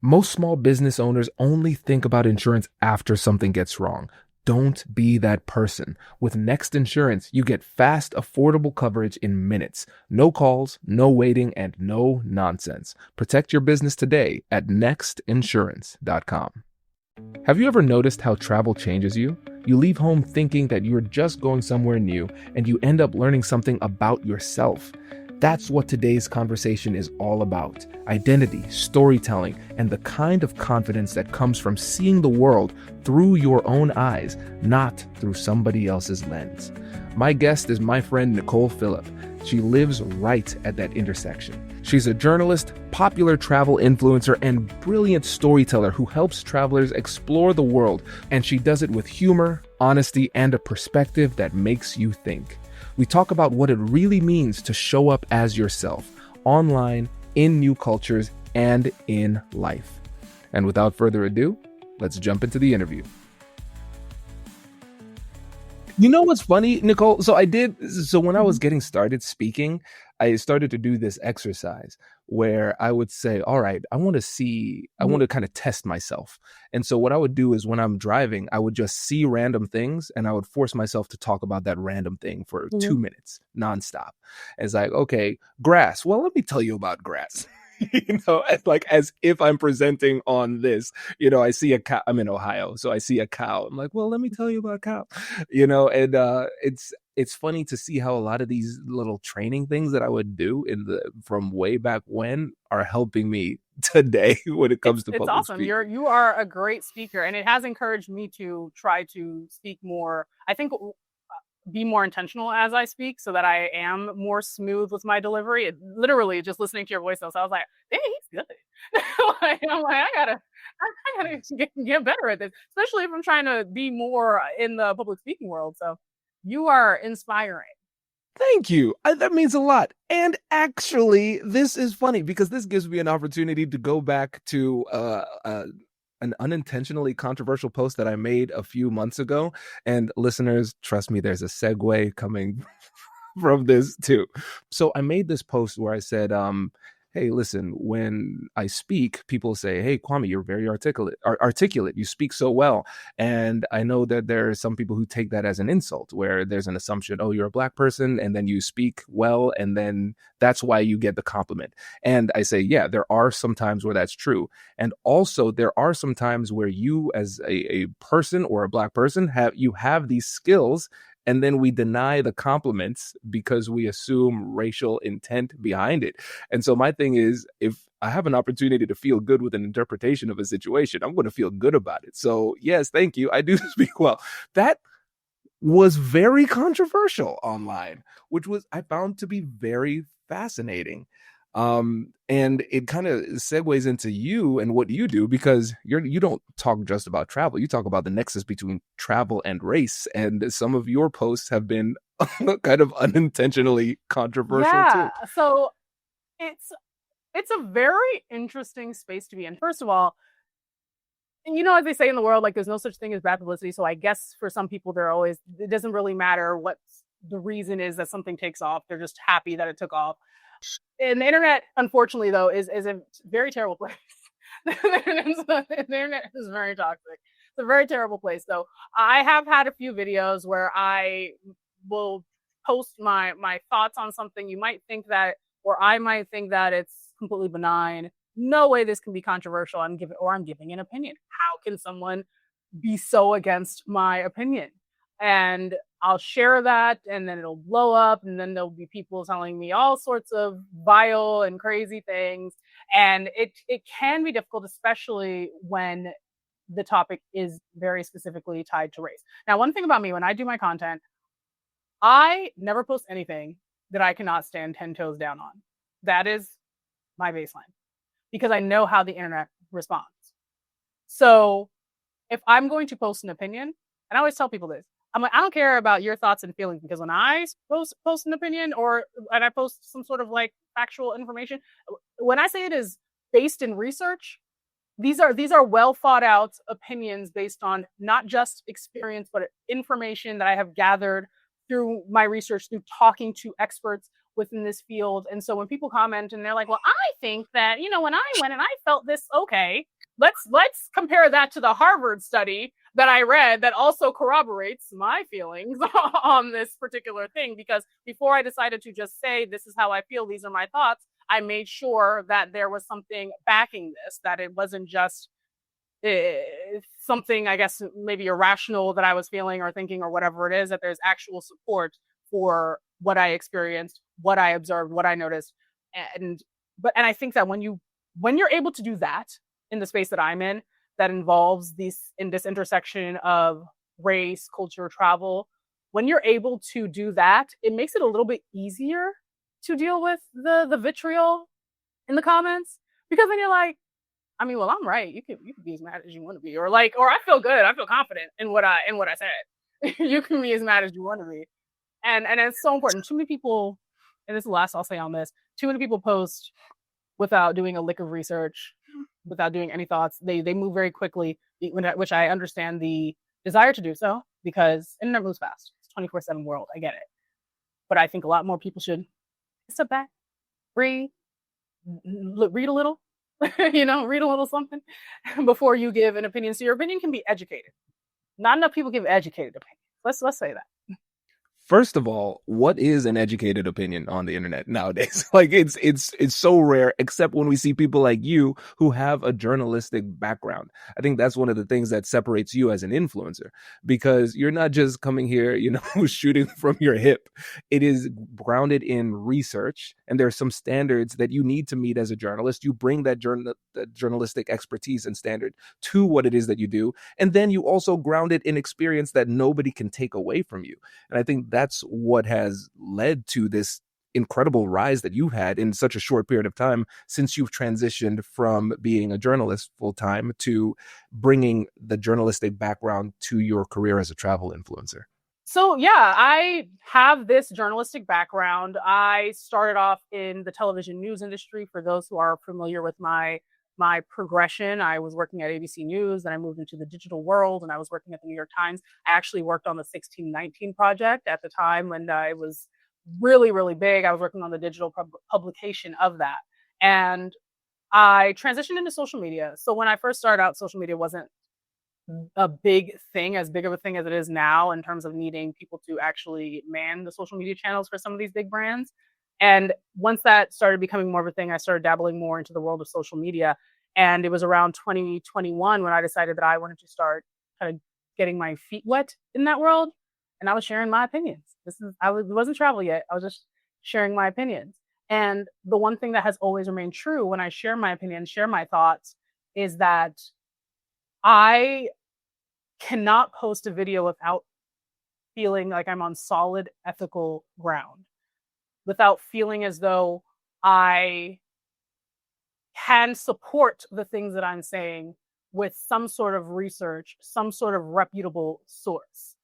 Most small business owners only think about insurance after something gets wrong. Don't be that person. With Next Insurance, you get fast, affordable coverage in minutes. No calls, no waiting, and no nonsense. Protect your business today at nextinsurance.com. Have you ever noticed how travel changes you? You leave home thinking that you're just going somewhere new, and you end up learning something about yourself. That's what today's conversation is all about: identity, storytelling, and the kind of confidence that comes from seeing the world through your own eyes, not through somebody else's lens. My guest is my friend Nicole Phillip. She lives right at that intersection. She's a journalist, popular travel influencer, and brilliant storyteller who helps travelers explore the world, and she does it with humor, honesty, and a perspective that makes you think. We talk about what it really means to show up as yourself, online, in new cultures, and in life. And without further ado, let's jump into the interview. You know what's funny, Nicole? So when I was getting started speaking, I started to do this exercise where I would say, all right, I want to kind of test myself. And so what I would do is when I'm driving, I would just see random things and I would force myself to talk about that random thing for Mhm. 2 minutes nonstop. It's like, okay, grass. Well, let me tell you about grass. As if I'm presenting on this. I see a cow. I'm in Ohio, so I see a cow. I'm like, well, let me tell you about cow. And it's funny to see how a lot of these little training things that I would do from way back when are helping me today when it comes to It's public awesome. speaking. You are a great speaker, and it has encouraged me to try to speak more. I think be more intentional as I speak, so that I am more smooth with my delivery. Literally, just listening to your voice, though, so I was like, "Dang, he's good." I gotta get better at this, especially if I'm trying to be more in the public speaking world. So, you are inspiring. Thank you. That means a lot. And actually, this is funny because this gives me an opportunity to go back to an unintentionally controversial post that I made a few months ago. And listeners, trust me, there's a segue coming from this too. So I made this post where I said, hey, listen, when I speak, people say, hey, Kwame, you're very articulate. You speak so well. And I know that there are some people who take that as an insult, where there's an assumption, oh, you're a Black person, and then you speak well, and then that's why you get the compliment. And I say, yeah, there are some times where that's true. And also there are some times where you as a person or a Black person have these skills, and then we deny the compliments because we assume racial intent behind it. And so my thing is, if I have an opportunity to feel good with an interpretation of a situation, I'm going to feel good about it. So yes, thank you. I do speak well. That was very controversial online, which was I found to be very fascinating. And it kind of segues into you and what you do, because you don't talk just about travel. You talk about the nexus between travel and race, and some of your posts have been kind of unintentionally controversial Yeah. too. So it's it's a very interesting space to be in. First of all, as they say in the world, like there's no such thing as bad publicity. So I guess for some people, it doesn't really matter what the reason is that something takes off. They're just happy that it took off. And the internet, unfortunately, though, is a very terrible place. The internet is very toxic. It's a very terrible place. So I have had a few videos where I will post my thoughts on something. You might think that, or I might think that it's completely benign. No way this can be controversial. I'm giving an opinion. How can someone be so against my opinion? And I'll share that, and then it'll blow up, and then there'll be people telling me all sorts of vile and crazy things. And it can be difficult, especially when the topic is very specifically tied to race. Now, one thing about me, when I do my content, I never post anything that I cannot stand 10 toes down on. That is my baseline, because I know how the internet responds. So if I'm going to post an opinion, and I always tell people this, I'm like, I don't care about your thoughts and feelings, because when I post an opinion, and I post some sort of like factual information, when I say it is based in research, these are well thought out opinions based on not just experience, but information that I have gathered through my research, through talking to experts, within this field. And so when people comment and they're like, well, I think that, when I went and I felt this, okay, let's compare that to the Harvard study that I read that also corroborates my feelings on this particular thing. Because before I decided to just say, this is how I feel, these are my thoughts, I made sure that there was something backing this, that it wasn't just something, I guess, maybe irrational that I was feeling or thinking or whatever it is, that there's actual support for what I experienced, what I observed, what I noticed. And I think that when you're able to do that in the space that I'm in, that involves this intersection of race, culture, travel, when you're able to do that, it makes it a little bit easier to deal with the vitriol in the comments, because then you're like, I mean, well, I'm right. You can be as mad as you want to be, or I feel good. I feel confident in what I said. You can be as mad as you want to be, and it's so important. Too many people, and this is the last I'll say on this. Too many people post without doing a lick of research, without doing any thoughts. They move very quickly, which I understand the desire to do so, because internet moves fast. It's 24/7 world. I get it, but I think a lot more people should step back, breathe, read a little. Read a little something before you give an opinion. So your opinion can be educated. Not enough people give educated opinions. Let's say that. First of all, what is an educated opinion on the internet nowadays? Like it's so rare, except when we see people like you who have a journalistic background. I think that's one of the things that separates you as an influencer, because you're not just coming here, shooting from your hip. It is grounded in research, and there are some standards that you need to meet as a journalist. You bring that journalistic expertise and standard to what it is that you do, and then you also ground it in experience that nobody can take away from you. And I think that's what has led to this incredible rise that you've had in such a short period of time since you've transitioned from being a journalist full time to bringing the journalistic background to your career as a travel influencer. So yeah, I have this journalistic background. I started off in the television news industry. For those who are familiar with my progression, I was working at ABC News, then I moved into the digital world, and I was working at the New York Times. I actually worked on the 1619 project at the time when it was really, really big. I was working on the digital publication of that. And I transitioned into social media. So when I first started out, social media wasn't a big thing, as big of a thing as it is now, in terms of needing people to actually man the social media channels for some of these big brands. And once that started becoming more of a thing, I started dabbling more into the world of social media. And it was around 2021 when I decided that I wanted to start kind of getting my feet wet in that world. And I was sharing my opinions. It wasn't travel yet. I was just sharing my opinions. And the one thing that has always remained true when I share my opinions, share my thoughts, is that I cannot post a video without feeling like I'm on solid ethical ground, without feeling as though I can support the things that I'm saying with some sort of research, some sort of reputable source.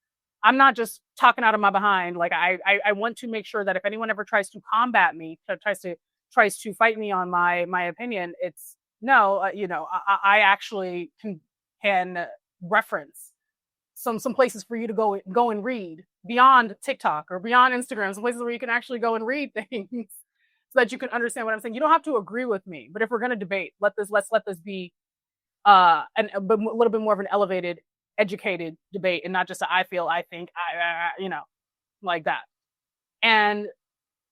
I'm not just talking out of my behind. Like I want to make sure that if anyone ever tries to combat me, tries to fight me on my opinion, it's no, I actually can reference some places for you to go and read beyond TikTok or beyond Instagram, some places where you can actually go and read things so that you can understand what I'm saying. You don't have to agree with me, but if we're going to debate, let's let this be a little bit more of an elevated, educated debate, and not just I feel, I think, like that. And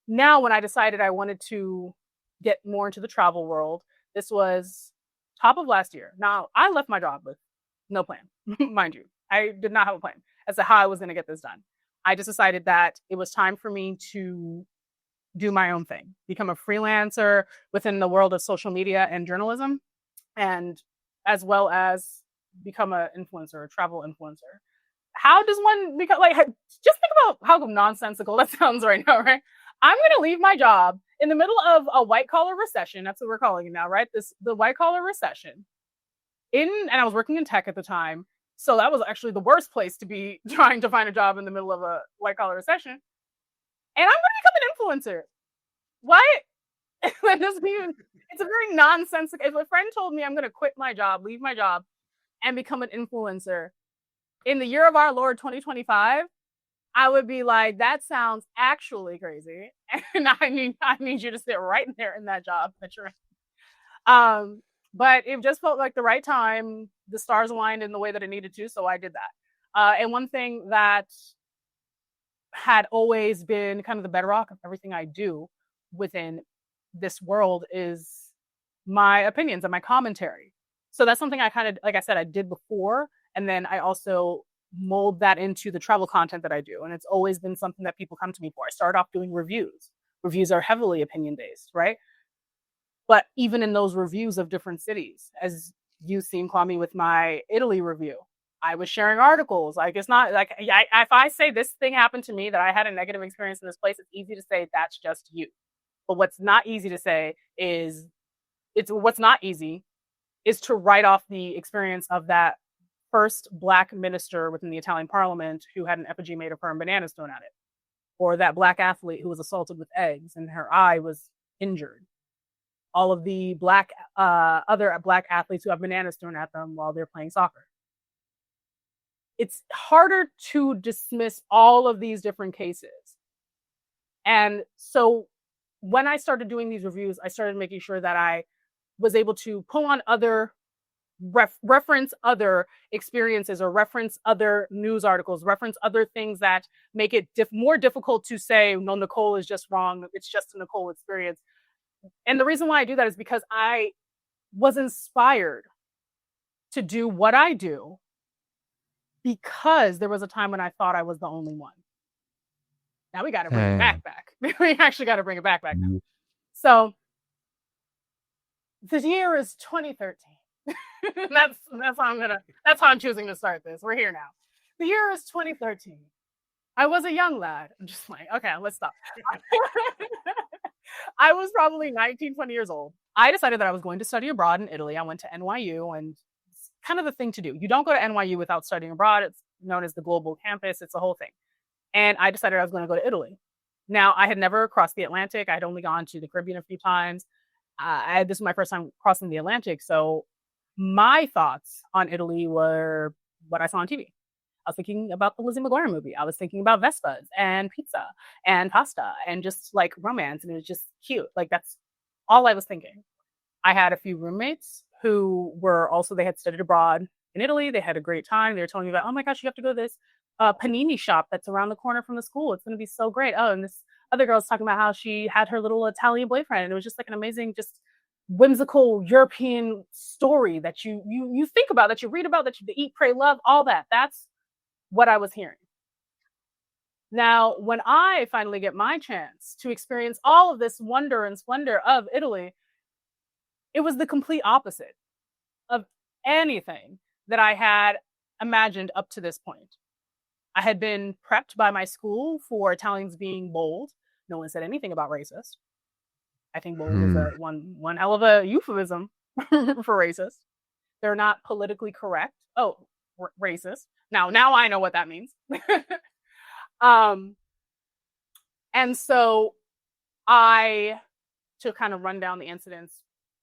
now when I decided I wanted to get more into the travel world, this was top of last year. Now, I left my job with no plan, mind you. I did not have a plan as to how I was going to get this done. I just decided that it was time for me to do my own thing, become a freelancer within the world of social media and journalism, and as well as become an influencer, a travel influencer. How does one become, just think about how nonsensical that sounds right now, right? I'm going to leave my job in the middle of a white collar recession. That's what we're calling it now, right? The white collar recession. And I was working in tech at the time. So that was actually the worst place to be trying to find a job in the middle of a white collar recession. And I'm going to become an influencer. What? That doesn't even, it's a very nonsensical. If a friend told me I'm going to quit my job, leave my job, and become an influencer in the year of our Lord 2025, I would be like, that sounds actually crazy. And I need you to sit right there in that job that you're in. But it just felt like the right time. The stars aligned in the way that it needed to, so I did that. And one thing that had always been kind of the bedrock of everything I do within this world is my opinions and my commentary. So that's something I kind of, like I said, I did before. And then I also mold that into the travel content that I do. And it's always been something that people come to me for. I started off doing reviews. Reviews are heavily opinion based, right? But even in those reviews of different cities, as you've seen, Kwame, with my Italy review, I was sharing articles. Like, it's not like if I say this thing happened to me, that I had a negative experience in this place, it's easy to say that's just you. But what's not easy to say is what's not easy is to write off the experience of that first Black minister within the Italian parliament who had an effigy made of her and bananas thrown at it, or that Black athlete who was assaulted with eggs and her eye was injured. All of the other Black athletes who have bananas thrown at them while they're playing soccer. It's harder to dismiss all of these different cases. And so when I started doing these reviews, I started making sure that I was able to pull on other reference other experiences, or reference other news articles, reference other things that make it more difficult to say, no, Nicole is just wrong. It's just a Nicole experience. And the reason why I do that is because I was inspired to do what I do because there was a time when I thought I was the only one. Now we got to bring it back. We actually got to bring it back now. So the year is 2013. that's how I'm choosing to start this. We're here now. The year is 2013. I was a young lad. I'm just like, okay, let's stop. I was probably 19, 20 years old. I decided that I was going to study abroad in Italy. I went to NYU, and it's kind of the thing to do. You don't go to NYU without studying abroad. It's known as the global campus. It's a whole thing. And I decided I was going to go to Italy. Now, I had never crossed the Atlantic. I had only gone to the Caribbean a few times. This was my first time crossing the Atlantic. So my thoughts on Italy were what I saw on TV. I was thinking about the Lizzie McGuire movie. I was thinking about Vespas and pizza and pasta and just like romance. And it was just cute. Like, that's all I was thinking. I had a few roommates who were also, they had studied abroad in Italy. They had a great time. They were telling me about, oh my gosh, you have to go to this panini shop that's around the corner from the school. It's going to be so great. Oh, and this other girl was talking about how she had her little Italian boyfriend. And it was just like an amazing, just whimsical European story that you think about, that you read about, that you eat, pray, love, all that. That's what I was hearing. Now, when I finally get my chance to experience all of this wonder and splendor of Italy, it was the complete opposite of anything that I had imagined up to this point. I had been prepped by my school for Italians being bold. No one said anything about racist. I think bold is one hell of a euphemism for racist. They're not politically correct. Oh, racist. Now I know what that means. And so to kind of run down the incidents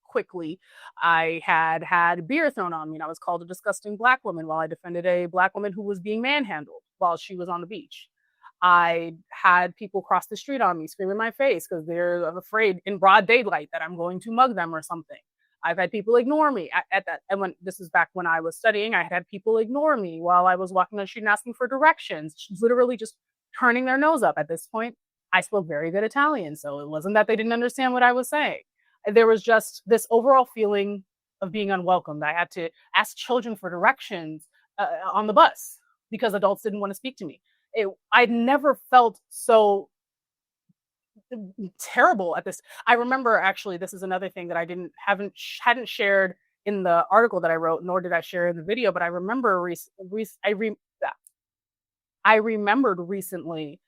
quickly, I had beer thrown on me, and I was called a disgusting Black woman while I defended a Black woman who was being manhandled while she was on the beach. I had people cross the street on me, scream in my face because they're afraid in broad daylight that I'm going to mug them or something. I've had people ignore me at that. And when this is back when I was studying, I had people ignore me while I was walking on the street and asking for directions, literally just turning their nose up. At this point, I spoke very good Italian, so it wasn't that they didn't understand what I was saying. There was just this overall feeling of being unwelcomed. I had to ask children for directions on the bus because adults didn't want to speak to me. I'd never felt so terrible at this. I remember, actually, this is another thing that I hadn't shared in the article that I wrote, nor did I share in the video. But I remember I remembered recently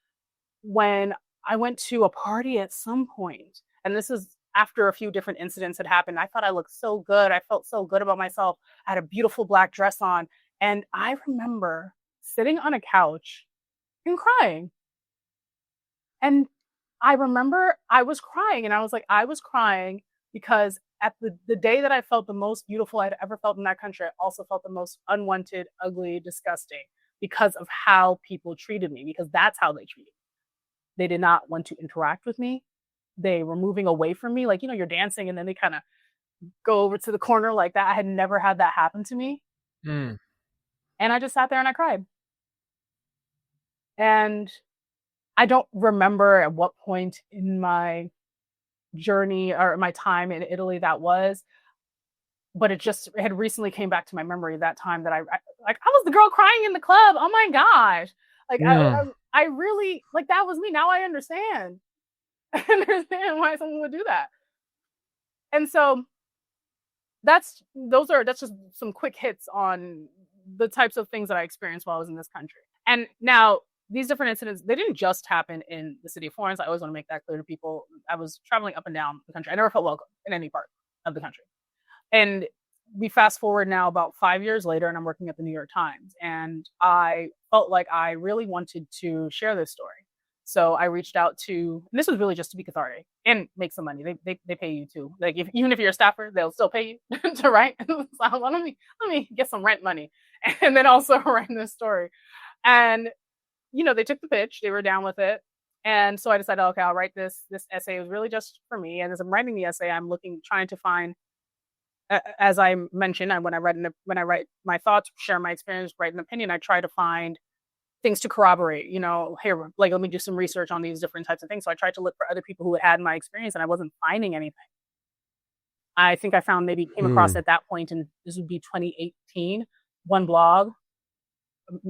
when I went to a party at some point, and this is after a few different incidents had happened. I thought I looked so good. I felt so good about myself. I had a beautiful black dress on, and I remember sitting on a couch and crying. And I remember I was crying, and I was like, I was crying because at the day that I felt the most beautiful I'd ever felt in that country, I also felt the most unwanted, ugly, disgusting, because of how people treated me, because that's how they treated me. They did not want to interact with me. They were moving away from me. Like, you're dancing and then they kind of go over to the corner like that. I had never had that happen to me. Mm. And I just sat there and I cried. And I don't remember at what point in my journey or my time in Italy that was, but it had recently came back to my memory that time that I was the girl crying in the club. Oh my gosh. Like Mm. I really, like, that was me. Now I understand. I understand why someone would do that. And so that's just some quick hits on the types of things that I experienced while I was in this country. And now these different incidents, they didn't just happen in the city of Florence. I always want to make that clear to people. I was traveling up and down the country. I never felt welcome in any part of the country. And we fast forward now about 5 years later, and I'm working at the New York Times. And I felt like I really wanted to share this story. So I reached out to, and this was really just to be cathartic and make some money. They pay you too. Like, even if you're a staffer, they'll still pay you to write. So let me get some rent money, and then also write this story. And they took the pitch. They were down with it. And so I decided, okay, I'll write this essay. It was really just for me. And as I'm writing the essay, I'm trying to find, as I mentioned, when I write my thoughts, share my experience, write an opinion, I try to find things to corroborate. Here, like, let me do some research on these different types of things. So I tried to look for other people who had my experience, and I wasn't finding anything. I think I came across at that point, and this would be 2018, one blog,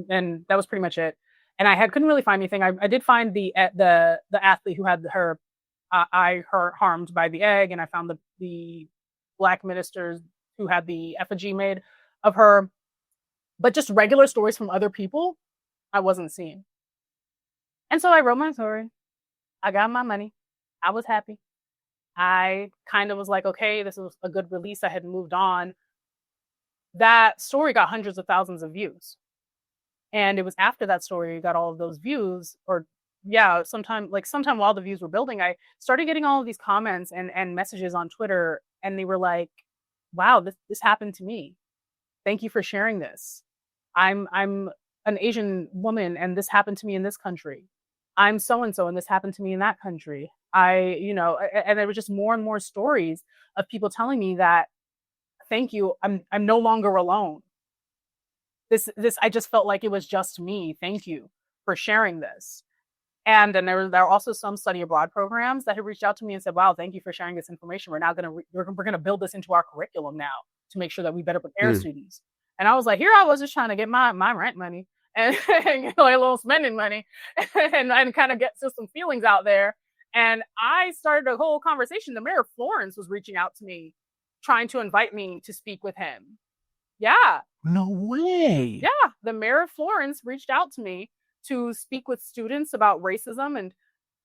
and that was pretty much it. And I couldn't really find anything. I did find the athlete who had her eye harmed by the egg, and I found the Black ministers who had the effigy made of her, but just regular stories from other people, I wasn't seeing. And so I wrote my story. I got my money. I was happy. I kind of was like, okay, this was a good release. I had moved on. That story got hundreds of thousands of views. And it was after that story got all of those views, or sometime while the views were building, I started getting all of these comments and messages on Twitter, and they were like, wow, this happened to me. Thank you for sharing this. I'm an Asian woman, and this happened to me in this country. I'm so-and-so, and this happened to me in that country. And there were just more and more stories of people telling me that, thank you, I'm no longer alone. This I just felt like it was just me. Thank you for sharing this. And then there were also some study abroad programs that had reached out to me and said, wow, thank you for sharing this information. We're now we're going to build this into our curriculum now to make sure that we better prepare students. And I was like, here I was just trying to get my rent money and get like a little spending money and kind of get some feelings out there. And I started a whole conversation. The mayor of Florence was reaching out to me, trying to invite me to speak with him. Yeah. No way. Yeah. The mayor of Florence reached out to me to speak with students about racism. And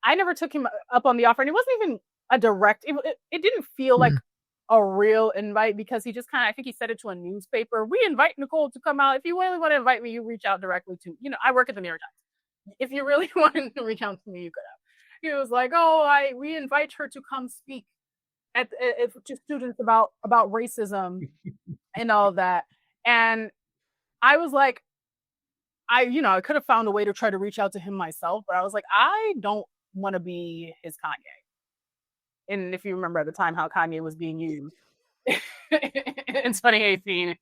I never took him up on the offer. And it wasn't even a direct, it didn't feel like a real invite, because he just I think he said it to a newspaper. We invite Nicole to come out. If you really want to invite me, you reach out directly to, I work at the New York Times. If you really wanted to reach out to me, you could have. He was like, we invite her to come speak to students about racism and all of that. And I was like, I could have found a way to try to reach out to him myself, but I was like, I don't want to be his Kanye. And if you remember at the time how Kanye was being used in 2018,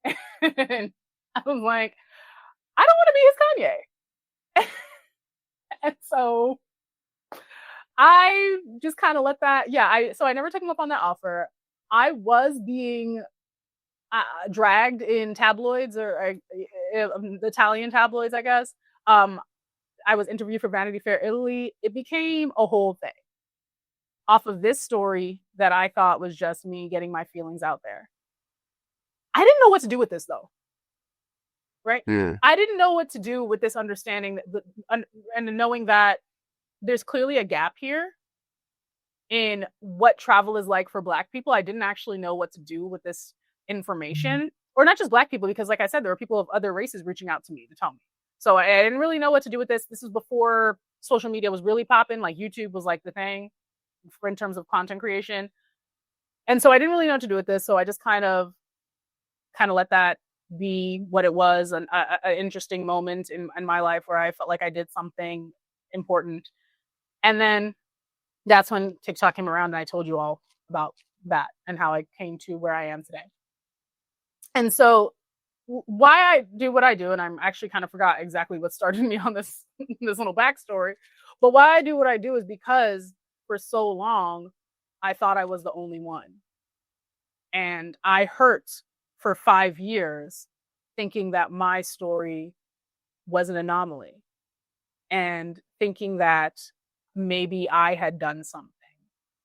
and I was like, I don't want to be his Kanye. And so I just kind of let that, so I never took him up on that offer. I was being dragged in tabloids, or Italian tabloids, I guess. I was interviewed for Vanity Fair Italy. It became a whole thing off of this story that I thought was just me getting my feelings out there. I didn't know what to do with this, though. Right? Yeah. I didn't know what to do with this understanding and knowing that there's clearly a gap here in what travel is like for Black people. I didn't actually know what to do with this information, or not just Black people, because like I said, there were people of other races reaching out to me to tell me. So I didn't really know what to do with this. This was before social media was really popping. Like, YouTube was like the thing in terms of content creation. And so I didn't really know what to do with this. So I just kind of let that be what it was, an interesting moment in my life where I felt like I did something important. And then that's when TikTok came around and I told you all about that and how I came to where I am today. And so why I do what I do, and I'm actually kind of forgot exactly what started me on this this little backstory, but why I do what I do is because for so long I thought I was the only one. And I hurt for 5 years thinking that my story was an anomaly and thinking that maybe I had done something.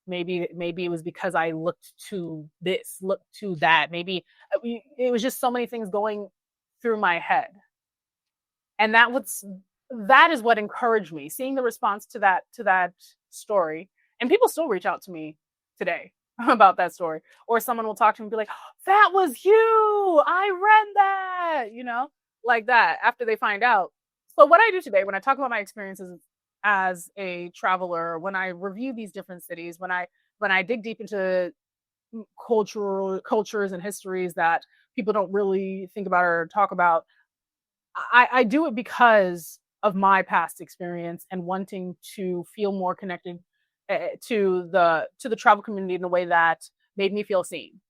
Maybe it was because I looked to this, looked to that. Maybe it was just so many things going through my head. And that is what encouraged me, seeing the response to that story. And people still reach out to me today about that story, or someone will talk to me and be like, that was you, I read that, like that, after they find out. So what I do today when I talk about my experiences as a traveler, when I review these different cities, when I dig deep into cultures and histories that people don't really think about or talk about, I do it because of my past experience and wanting to feel more connected to the travel community in a way that made me feel seen,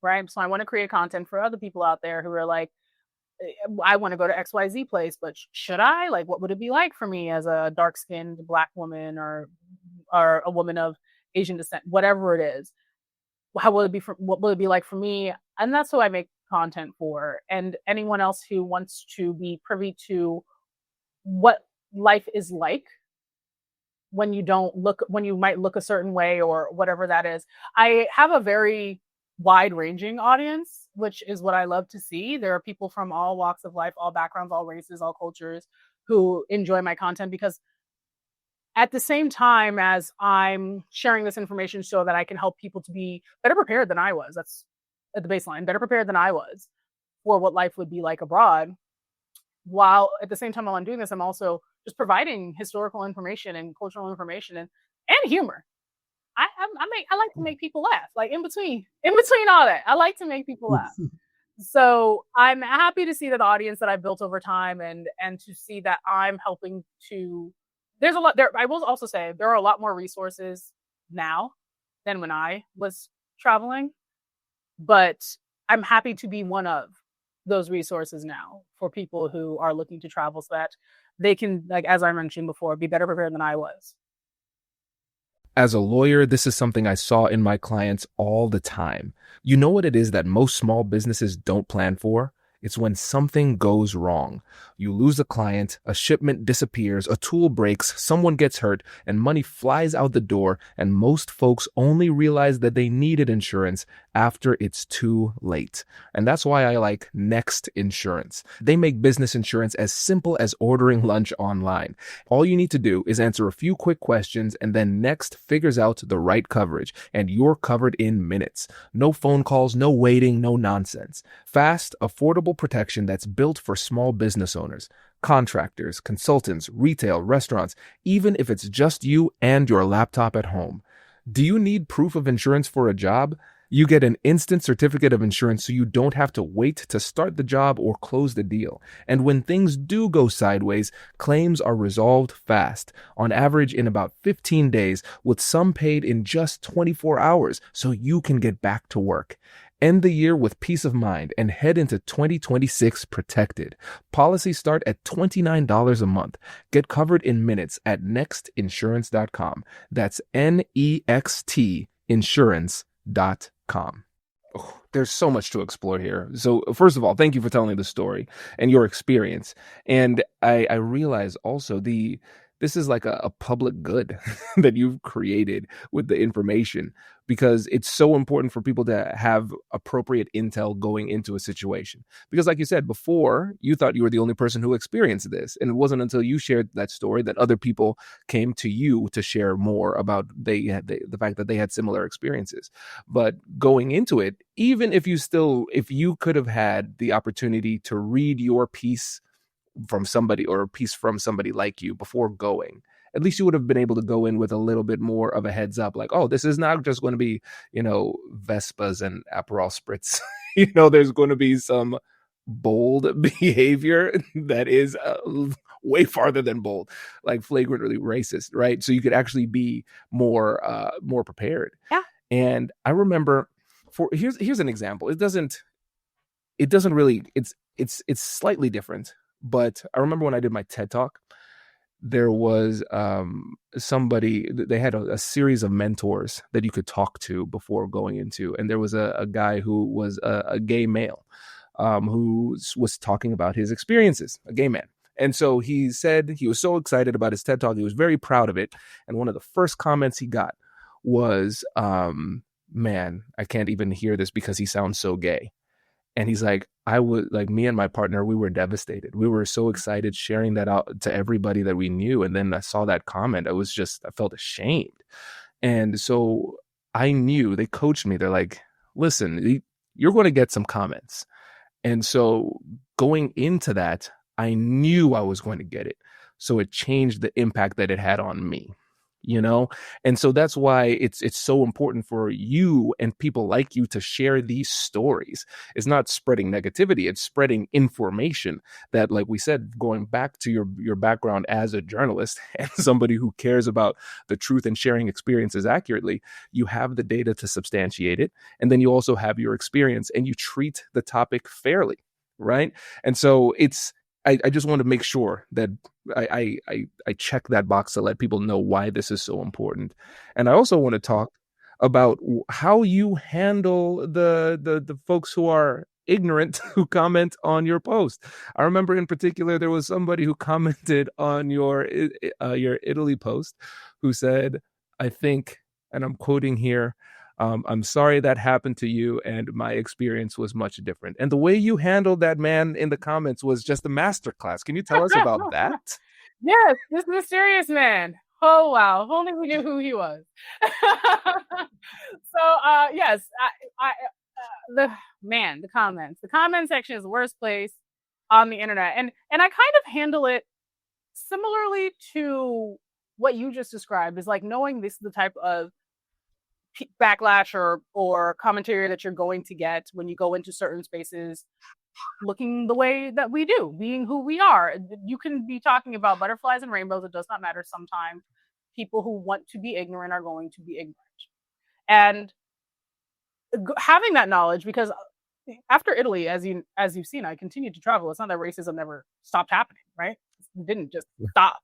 right? So I want to create content for other people out there who are like, I want to go to XYZ place, but should I? Like, what would it be like for me as a dark-skinned Black woman or a woman of Asian descent, whatever it is? What will it be like for me? And that's who I make content for. And anyone else who wants to be privy to what life is like when you might look a certain way or whatever that is. I have a very wide ranging audience, which is what I love to see. There are people from all walks of life, all backgrounds, all races, all cultures who enjoy my content, because at the same time as I'm sharing this information so that I can help people to be better prepared than I was, that's at the baseline, better prepared than I was for what life would be like abroad. While at the same time while I'm doing this, I'm also just providing historical information and cultural information and humor. I like to make people laugh. Like in between all that, I like to make people laugh. So I'm happy to see that the audience that I've built over time and to see that I'm helping to. There's a lot there. I will also say there are a lot more resources now than when I was traveling, but I'm happy to be one of those resources now for people who are looking to travel so that they can, like, as I mentioned before, be better prepared than I was. As a lawyer, this is something I saw in my clients all the time. You know what it is that most small businesses don't plan for? It's when something goes wrong. You lose a client, a shipment disappears, a tool breaks, someone gets hurt, and money flies out the door, and most folks only realize that they needed insurance after it's too late. And that's why I like Next Insurance. They make business insurance as simple as ordering lunch online. All you need to do is answer a few quick questions, and then Next figures out the right coverage, and you're covered in minutes. No phone calls, no waiting, no nonsense. Fast, affordable protection that's built for small business owners, contractors, consultants, retail, restaurants, even if it's just you and your laptop at home. Do you need proof of insurance for a job? You get an instant certificate of insurance so you don't have to wait to start the job or close the deal. And when things do go sideways, claims are resolved fast, on average in about 15 days, with some paid in just 24 hours, so you can get back to work. End the year with peace of mind and head into 2026 protected. Policies start at $29 a month. Get covered in minutes at nextinsurance.com. That's NEXT insurance.com. Oh, there's so much to explore here. So first of all, thank you for telling the story and your experience. And I realize also this is like a public good that you've created with the information, because it's so important for people to have appropriate intel going into a situation. Because like you said before, you thought you were the only person who experienced this. And it wasn't until you shared that story that other people came to you to share more about the fact that they had similar experiences. But going into it, even if you could have had the opportunity to read your piece from somebody or a piece from somebody like you before going, at least you would have been able to go in with a little bit more of a heads up, like, oh, this is not just going to be, Vespas and Aperol Spritz. There's going to be some bold behavior that is way farther than bold, like flagrantly racist, right? So you could actually be more prepared. Yeah. And I remember, for here's an example. It doesn't really, it's slightly different, but I remember when I did my TED talk, there was somebody, they had a series of mentors that you could talk to before going into, and there was a guy who was a gay male, who was talking about his experiences, a gay man. And so he said he was so excited about his TED talk, he was very proud of it, and one of the first comments he got was, man, I can't even hear this because he sounds so gay. And he's like, I would, like, me and my partner, we were devastated. We were so excited sharing that out to everybody that we knew. And then I saw that comment. I felt ashamed. And so I knew, they coached me. They're like, listen, you're going to get some comments. And so going into that, I knew I was going to get it. So it changed the impact that it had on me, you know? And so that's why it's so important for you and people like you to share these stories. It's not spreading negativity, it's spreading information that, like we said, going back to your background as a journalist and somebody who cares about the truth and sharing experiences accurately, you have the data to substantiate it. And then you also have your experience and you treat the topic fairly, right? And so I just want to make sure that I check that box to let people know why this is so important. And I also want to talk about how you handle the folks who are ignorant who comment on your post. I remember in particular there was somebody who commented on your Italy post who said, I think, and I'm quoting here, I'm sorry that happened to you, and my experience was much different. And the way you handled that man in the comments was just a masterclass. Can you tell us about that? Yes, this mysterious man. Oh wow! If only we knew who he was. Yes, the the comments. The comment section is the worst place on the internet, and I kind of handle it similarly to what you just described. Is like knowing this is the type of backlash or commentary that you're going to get when you go into certain spaces looking the way that we do, being who we are. You can be talking about butterflies and rainbows. It does not matter. Sometimes people who want to be ignorant are going to be ignorant. And having that knowledge, because after Italy, as you've seen, I continued to travel. It's not that racism never stopped happening, right? It didn't just stop.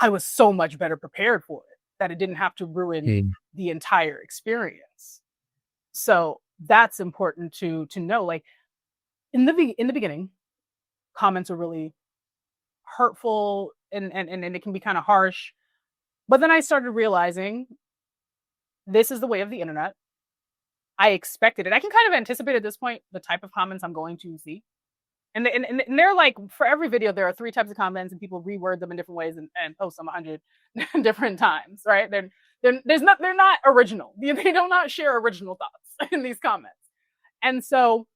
I was so much better prepared for it that it didn't have to ruin the entire experience. So that's important to know. Like in the beginning, comments are really hurtful and it can be kind of harsh. But then I started realizing this is the way of the internet. I expected it. I can kind of anticipate at this point the type of comments I'm going to see. And they're like, for every video, there are 3 types of comments and people reword them in different ways and post them 100 different times, right? They're not original. They do not share original thoughts in these comments. And so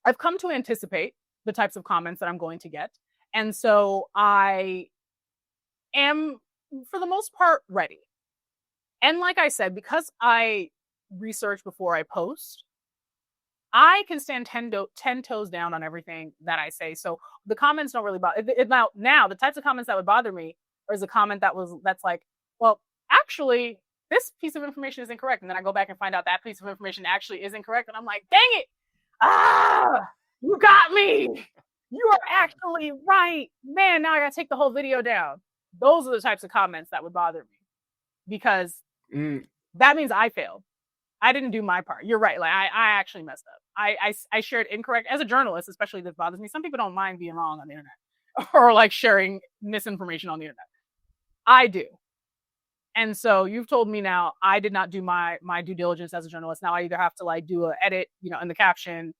I've come to anticipate the types of comments that I'm going to get. And so I am, for the most part, ready. And like I said, because I research before I post, I can stand 10 toes down on everything that I say. So the comments don't really bother. Now, the types of comments that would bother me is a comment that's like, well, actually, this piece of information is incorrect. And then I go back and find out that piece of information actually is incorrect. And I'm like, dang it. You got me. You are actually right. Man, now I got to take the whole video down. Those are the types of comments that would bother me because that means I failed. I didn't do my part. You're right. Like I actually messed up. I shared incorrect as a journalist, especially this bothers me. Some people don't mind being wrong on the internet or like sharing misinformation on the internet. I do. And so you've told me now I did not do my due diligence as a journalist. Now I either have to like do an edit, in the caption,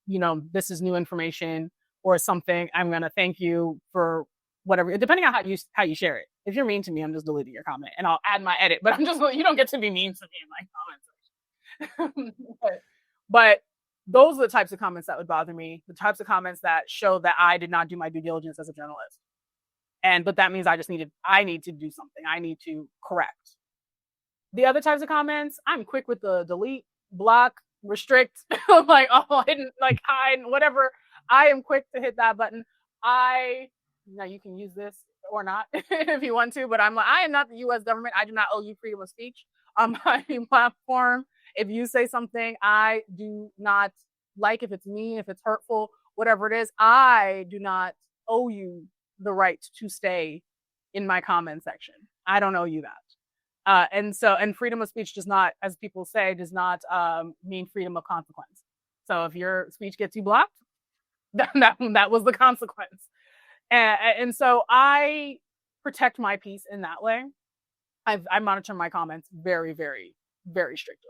this is new information or something. I'm going to thank you for whatever, depending on how you share it. If you're mean to me, I'm just deleting your comment and I'll add my edit, but you don't get to be mean to me in my comments. but those are the types of comments that would bother me, the types of comments that show that I did not do my due diligence as a journalist. But that means I need to do something. I need to correct. The other types of comments, I'm quick with the delete, block, restrict, like, I didn't like hide, whatever. I am quick to hit that button. Now you can use this or not if you want to, but I'm like, I am not the US government. I do not owe you freedom of speech on my platform. If you say something I do not like, if it's mean, if it's hurtful, whatever it is, I do not owe you the right to stay in my comment section. I don't owe you that. And freedom of speech does not, as people say, does not mean freedom of consequence. So if your speech gets you blocked, that was the consequence. And so I protect my peace in that way. I monitor my comments very, very, very strictly.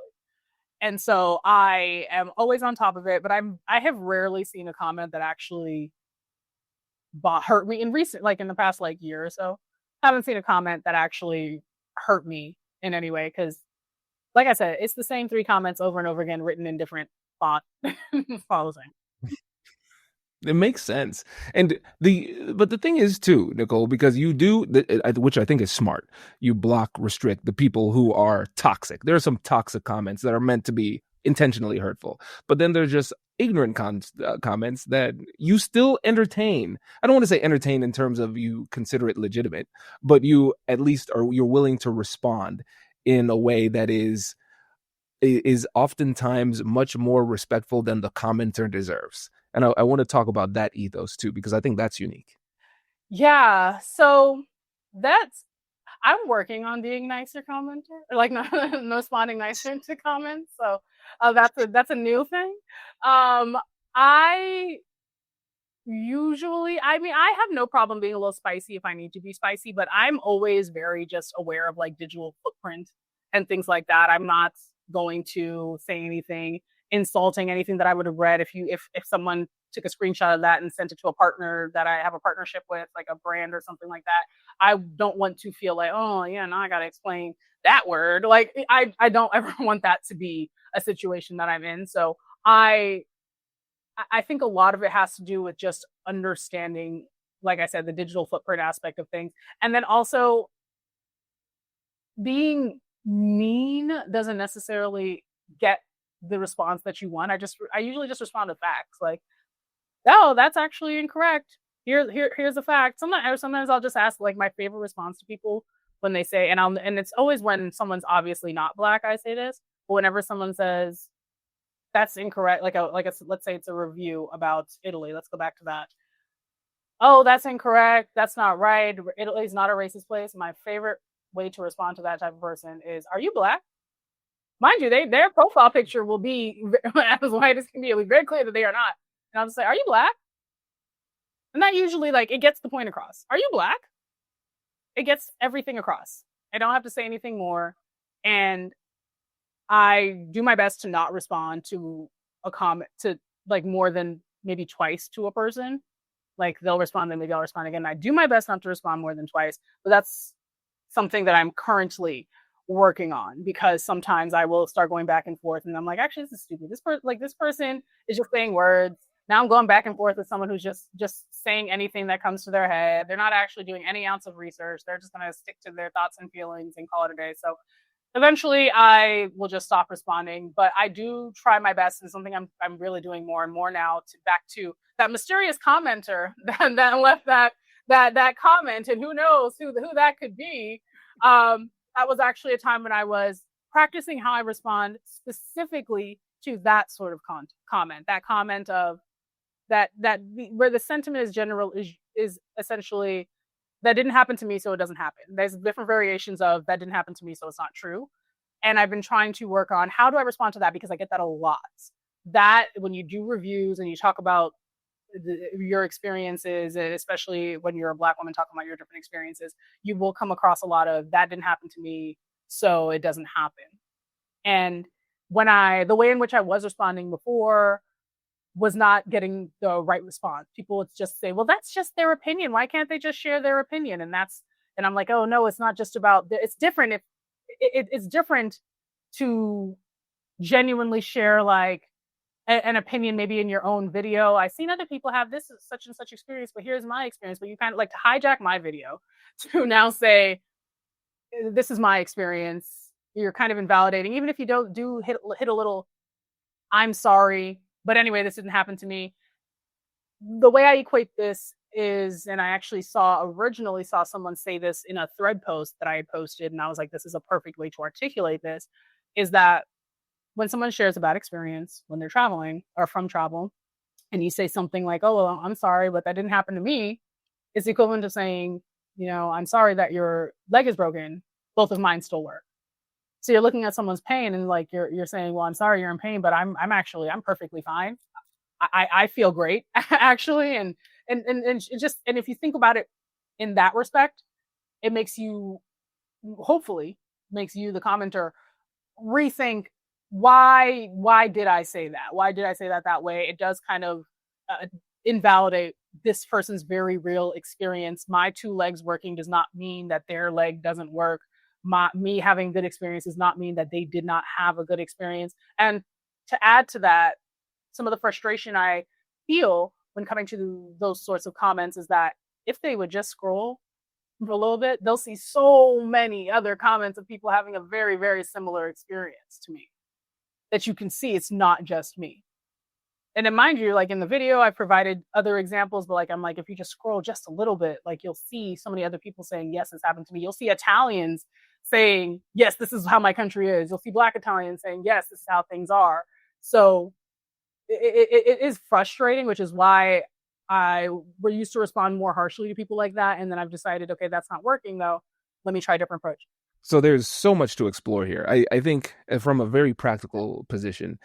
And so I am always on top of it, but I have rarely seen a comment that actually hurt me in the past year or so. I haven't seen a comment that actually hurt me in any way, because like I said, it's the same 3 comments over and over again, written in different font. Following. It makes sense. But the thing is too, Nicole, because you do, which I think is smart, you block, restrict the people who are toxic. There are some toxic comments that are meant to be intentionally hurtful, but then there's just ignorant comments that you still entertain. I don't want to say entertain in terms of you consider it legitimate, but you at least you're willing to respond in a way that is oftentimes much more respectful than the commenter deserves. And I want to talk about that ethos too, because I think that's unique. Yeah. So I'm working on being nicer commenter, like not responding nicer to comments. So that's a new thing. I usually, I mean, I have no problem being a little spicy if I need to be spicy, but I'm always very just aware of digital footprint and things like that. I'm not going to say anything insulting, anything that I would have read if someone took a screenshot of that and sent it to a partner that I have a partnership with, like a brand or something like that. I don't want to feel like, oh yeah, now I got to explain that word. I don't ever want that to be a situation that I'm in. So I think a lot of it has to do with just understanding, like I said, the digital footprint aspect of things. And then also being mean doesn't necessarily get the response that you want. I usually just respond to facts, like, oh, that's actually incorrect. Here's the fact. Sometimes I'll just ask my favorite response to people when they say, and it's always when someone's obviously not Black, I say this, but whenever someone says that's incorrect, let's say it's a review about Italy. Let's go back to that. Oh, that's incorrect. That's not right. Italy's not a racist place. My favorite way to respond to that type of person is, are you Black? Mind you, their profile picture will be as white as can be. It'll be very clear that they are not. And I'll just say, are you Black? And that usually it gets the point across. Are you Black? It gets everything across. I don't have to say anything more. And I do my best to not respond to a comment to more than maybe twice to a person. They'll respond, then maybe I'll respond again. I do my best not to respond more than twice, but that's something that I'm currently working on, because sometimes I will start going back and forth and I'm like, actually, this is stupid. This person is just saying words. Now I'm going back and forth with someone who's just saying anything that comes to their head. They're not actually doing any ounce of research. They're just going to stick to their thoughts and feelings and call it a day. So eventually I will just stop responding, but I do try my best, and something I'm really doing more and more now, back to that mysterious commenter that left that comment, and who knows who that could be. That was actually a time when I was practicing how I respond specifically to that sort of comment. That comment of where the sentiment is general is essentially, that didn't happen to me, so it doesn't happen. There's different variations of that didn't happen to me, so it's not true. And I've been trying to work on how do I respond to that, because I get that a lot. That when you do reviews and you talk about your experiences, especially when you're a Black woman talking about your different experiences, you will come across a lot of that didn't happen to me, so it doesn't happen. And the way in which I was responding before was not getting the right response. People would just say, well, that's just their opinion. Why can't they just share their opinion? And I'm like, oh no, it's not just about, it's different. If it's different to genuinely share an opinion, maybe in your own video. I've seen other people have this such and such experience, but here's my experience. But you kind of to hijack my video to now say, this is my experience. You're kind of invalidating, even if you don't hit a little, I'm sorry, but anyway, this didn't happen to me. the way I equate this is, and I actually originally saw someone say this in a thread post that I had posted, and I was like, this is a perfect way to articulate this, is that when someone shares a bad experience when they're traveling or from travel, and you say something like, oh, well, I'm sorry, but that didn't happen to me, it's equivalent to saying, I'm sorry that your leg is broken. Both of mine still work. So you're looking at someone's pain and like you're saying, well, I'm sorry you're in pain, but I'm perfectly fine. I feel great actually. And just, and if you think about it in that respect, it makes you, hopefully makes you, the commenter, rethink why did I say that? Why did I say that way? It does kind of invalidate this person's very real experience. My two legs working does not mean that their leg doesn't work. Me having good experience does not mean that they did not have a good experience. And to add to that, some of the frustration I feel when coming to those sorts of comments is that if they would just scroll for a little bit, they'll see so many other comments of people having a very, very similar experience to me, that you can see it's not just me. And then mind you, like in the video, I provided other examples, but like, I'm like, if you just scroll just a little bit, like you'll see so many other people saying, yes, this happened to me. You'll see Italians saying, yes, this is how my country is. You'll see Black Italians saying, yes, this is how things are. So it is frustrating, which is why I were used to respond more harshly to people like that. And then I've decided, okay, that's not working though. Let me try a different approach. So there's so much to explore here. I think from a very practical position,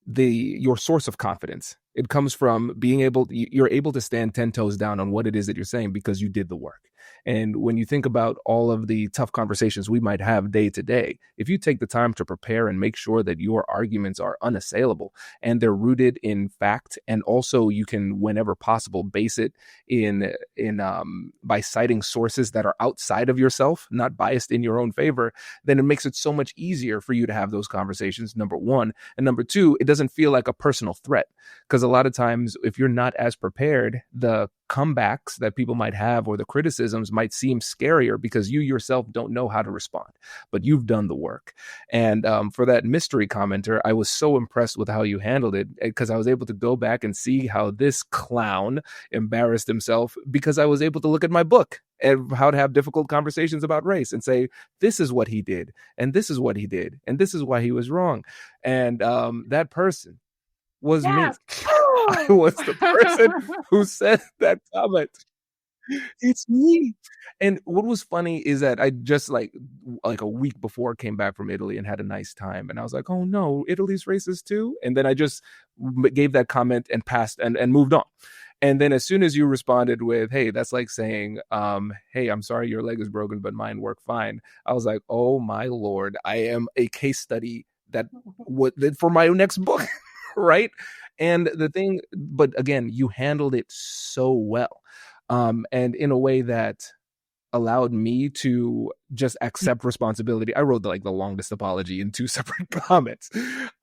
your source of confidence, it comes from you're able to stand 10 toes down on what it is that you're saying because you did the work. And when you think about all of the tough conversations we might have day to day, if you take the time to prepare and make sure that your arguments are unassailable and they're rooted in fact, and also you can, whenever possible, base it in by citing sources that are outside of yourself, not biased in your own favor, then it makes it so much easier for you to have those conversations, number one. And number two, it doesn't feel like a personal threat, because a lot of times if you're not as prepared, the comebacks that people might have or the criticisms might seem scarier because you yourself don't know how to respond, but you've done the work. And for that mystery commenter, I was so impressed with how you handled it, because I was able to go back and see how this clown embarrassed himself, because I was able to look at my book and how to have difficult conversations about race and say, this is what he did, and this is what he did, and this is why he was wrong. And that person was me. Yes. I was the person who said that comment. It's me. And what was funny is that I just like a week before came back from Italy and had a nice time. And I was like, oh no, Italy's racist too. And then I just gave that comment and passed and moved on. And then as soon as you responded with, hey, that's like saying, hey, I'm sorry your leg is broken, but mine work fine. I was like, oh my Lord, I am a case study that for my next book. Right. And the thing, but again, you handled it so well. And in a way that allowed me to just accept responsibility. I wrote the longest apology in 2 separate comments.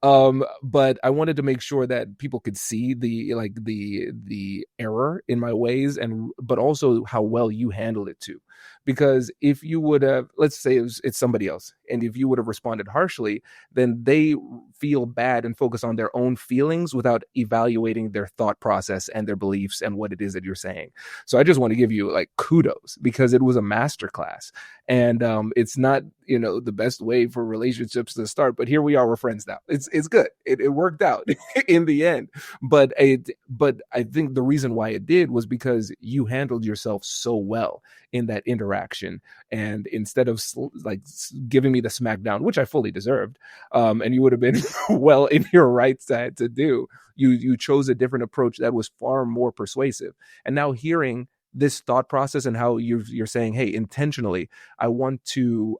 But I wanted to make sure that people could see the error in my ways, but also how well you handled it too. Because if you would have, let's say it's somebody else, and if you would have responded harshly, then they feel bad and focus on their own feelings without evaluating their thought process and their beliefs and what it is that you're saying. So I just want to give you kudos, because it was a masterclass. And it's not the best way for relationships to start, but here we are, we're friends now. It's good. It worked out in the end. But I think the reason why it did was because you handled yourself so well in that interaction. And instead of giving me the smackdown, which I fully deserved, and you would have been well in your rights to do, you chose a different approach that was far more persuasive. And now hearing this thought process and how you're saying, hey, intentionally, I want to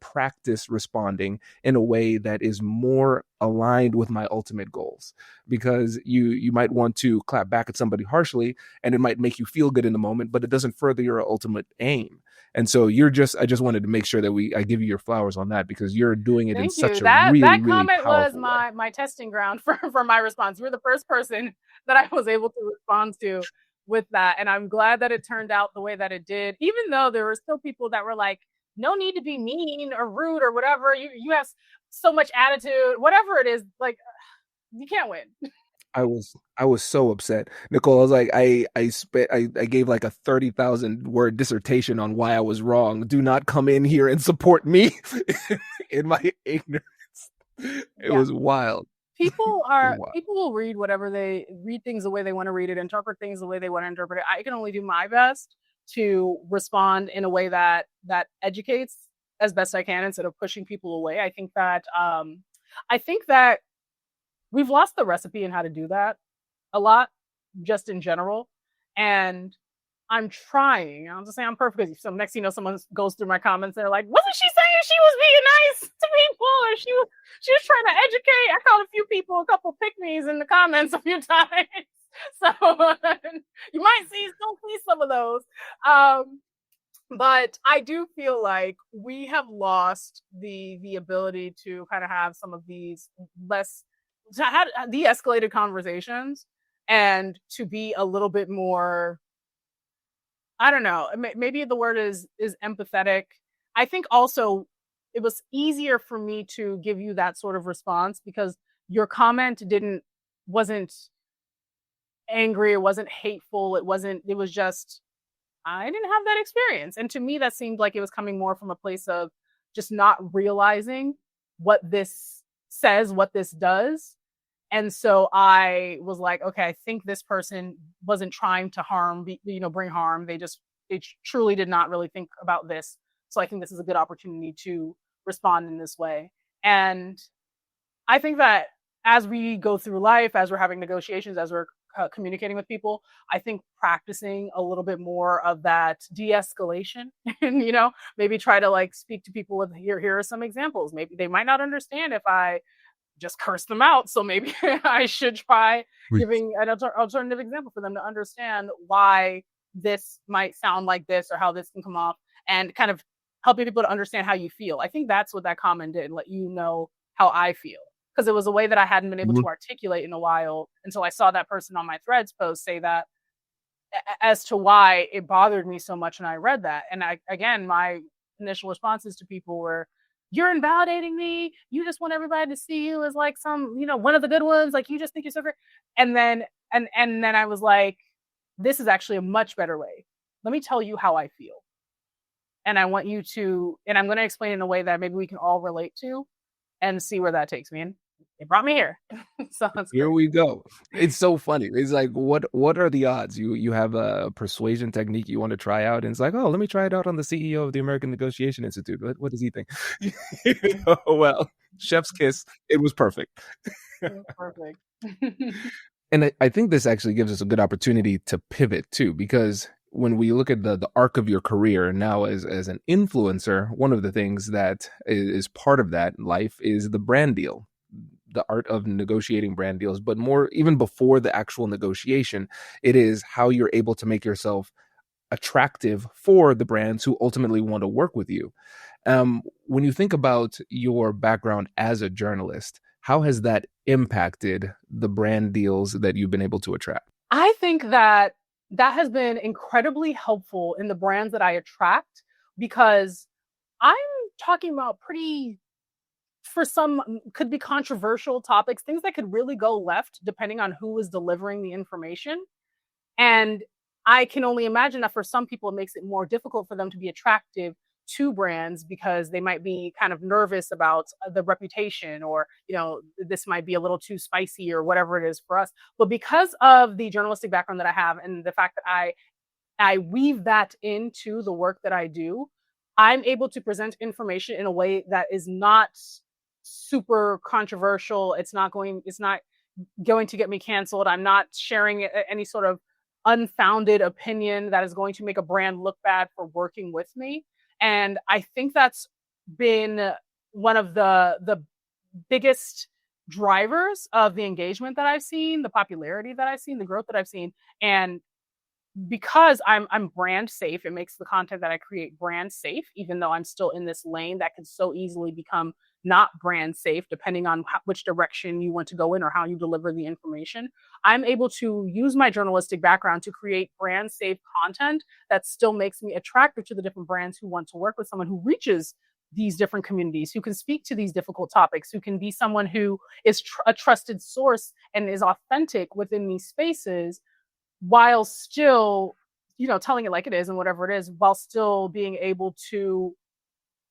practice responding in a way that is more aligned with my ultimate goals, because you might want to clap back at somebody harshly and it might make you feel good in the moment, but it doesn't further your ultimate aim. And so I just wanted to make sure that I give you your flowers on that, because you're doing it in Thank you. such a That really, that really comment was powerful way. my testing ground for my response. You're the first person that I was able to respond to with that, and I'm glad that it turned out the way that it did. Even though there were still people that were like, "No need to be mean or rude or whatever. You have so much attitude, whatever it is. Like, you can't win." I was so upset. Nicole, I was like, I gave like a 30,000 word dissertation on why I was wrong. Do not come in here and support me in my ignorance. It Yeah. was wild. Wow. People will read whatever they read things the way they want to read it, interpret things the way they want to interpret it. I can only do my best to respond in a way that educates as best I can instead of pushing people away. I think that we've lost the recipe in how to do that a lot, just in general. And I'm trying. I'll just say I'm perfect. So next, someone goes through my comments. They're like, "Wasn't she saying she was being nice to people, or she was trying to educate?" I called a few people, a couple pick me's in the comments a few times. So you might still see some of those. But I do feel like we have lost the ability to kind of have some of these less to have de-escalated conversations and to be a little bit more, I don't know, maybe the word is empathetic. I think also it was easier for me to give you that sort of response because your comment wasn't angry, it wasn't hateful, it was just, I didn't have that experience. And to me, that seemed like it was coming more from a place of just not realizing what this says, what this does. And so I was like, okay, I think this person wasn't trying to bring harm. They truly did not really think about this. So I think this is a good opportunity to respond in this way. And I think that as we go through life, as we're having negotiations, as we're communicating with people, I think practicing a little bit more of that de-escalation and, maybe try to like speak to people with here are some examples. Maybe they might not understand if I just curse them out. So maybe I should try giving an alternative example for them to understand why this might sound like this or how this can come off, and kind of helping people to understand how you feel. I think that's what that comment did, let you know how I feel. Because it was a way that I hadn't been able to articulate in a while until I saw that person on my threads post say that as to why it bothered me so much when I read that. And again, my initial responses to people were, "You're invalidating me. You just want everybody to see you as like some, one of the good ones. Like you just think you're so great." And then I was like, "This is actually a much better way. Let me tell you how I feel, and I want you to, and I'm going to explain in a way that maybe we can all relate to, and see where that takes me." And it brought me here. So that's Here great. we go. It's so funny. It's like, what are the odds? You have a persuasion technique you want to try out, and it's like, oh, let me try it out on the CEO of the American Negotiation Institute. What does he think? Well, chef's kiss. It was perfect. Perfect. And I think this actually gives us a good opportunity to pivot too, because when we look at the arc of your career now as an influencer, one of the things that is part of that life is the brand deal, the art of negotiating brand deals. But more, even before the actual negotiation, it is how you're able to make yourself attractive for the brands who ultimately want to work with you. When you think about your background as a journalist, how has that impacted the brand deals that you've been able to attract? I think that has been incredibly helpful in the brands that I attract, because I'm talking about pretty, for some, could be controversial topics, things that could really go left depending on who is delivering the information. And I can only imagine that for some people, it makes it more difficult for them to be attractive to brands because they might be kind of nervous about the reputation, or, this might be a little too spicy or whatever it is for us. But because of the journalistic background that I have and the fact that I weave that into the work that I do, I'm able to present information in a way that is not super controversial. It's not going to get me canceled. I'm not sharing any sort of unfounded opinion that is going to make a brand look bad for working with me. And I think that's been one of the biggest drivers of the engagement that I've seen, the popularity that I've seen, the growth that I've seen. And because I'm brand safe, it makes the content that I create brand safe, even though I'm still in this lane that can so easily become not brand safe, depending on which direction you want to go in or how you deliver the information. I'm able to use my journalistic background to create brand safe content that still makes me attractive to the different brands who want to work with someone who reaches these different communities, who can speak to these difficult topics, who can be someone who is a trusted source and is authentic within these spaces, while still, telling it like it is and whatever it is, while still being able to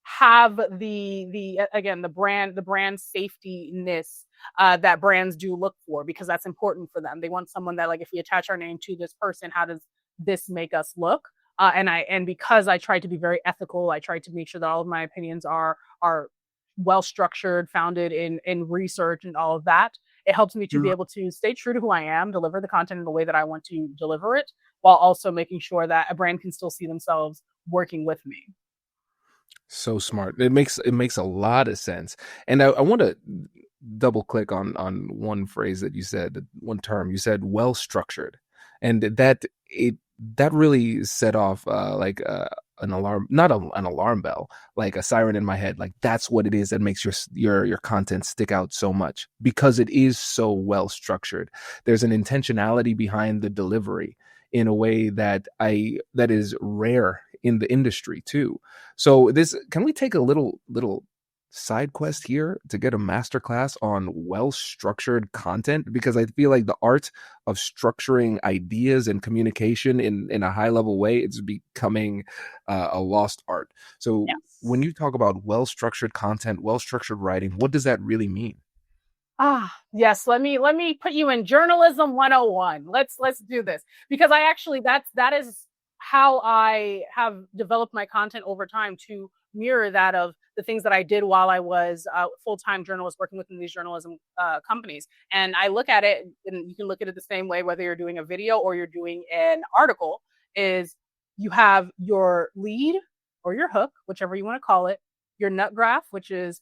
have the again, the brand safety-ness that brands do look for, because that's important for them. They want someone that, like, if we attach our name to this person, how does this make us look? And because I try to be very ethical, I try to make sure that all of my opinions are well structured, founded in research and all of that. It helps me to be able to stay true to who I am, deliver the content in the way that I want to deliver it, while also making sure that a brand can still see themselves working with me. So smart. It makes a lot of sense. And I want to double click on one phrase that you said, one term you said, well structured, and that really set off an alarm, not an alarm bell, like a siren in my head. Like, that's what it is that makes your content stick out so much, because it is so well structured. There's an intentionality behind the delivery in a way that is rare in the industry too. So can we take a little side quest here to get a masterclass on well structured content? Because I feel like the art of structuring ideas and communication in a high level way, it's becoming a lost art. So when Yes. you talk about well structured content, well structured writing, what does that really mean? Yes, let me put you in journalism 101. Let's do this, because I actually, that is how I have developed my content over time, to mirror that of the things that I did while I was a full-time journalist working within these journalism companies. And I look at it, and you can look at it the same way whether you're doing a video or you're doing an article, is you have your lead or your hook, whichever you want to call it, your nut graph, which is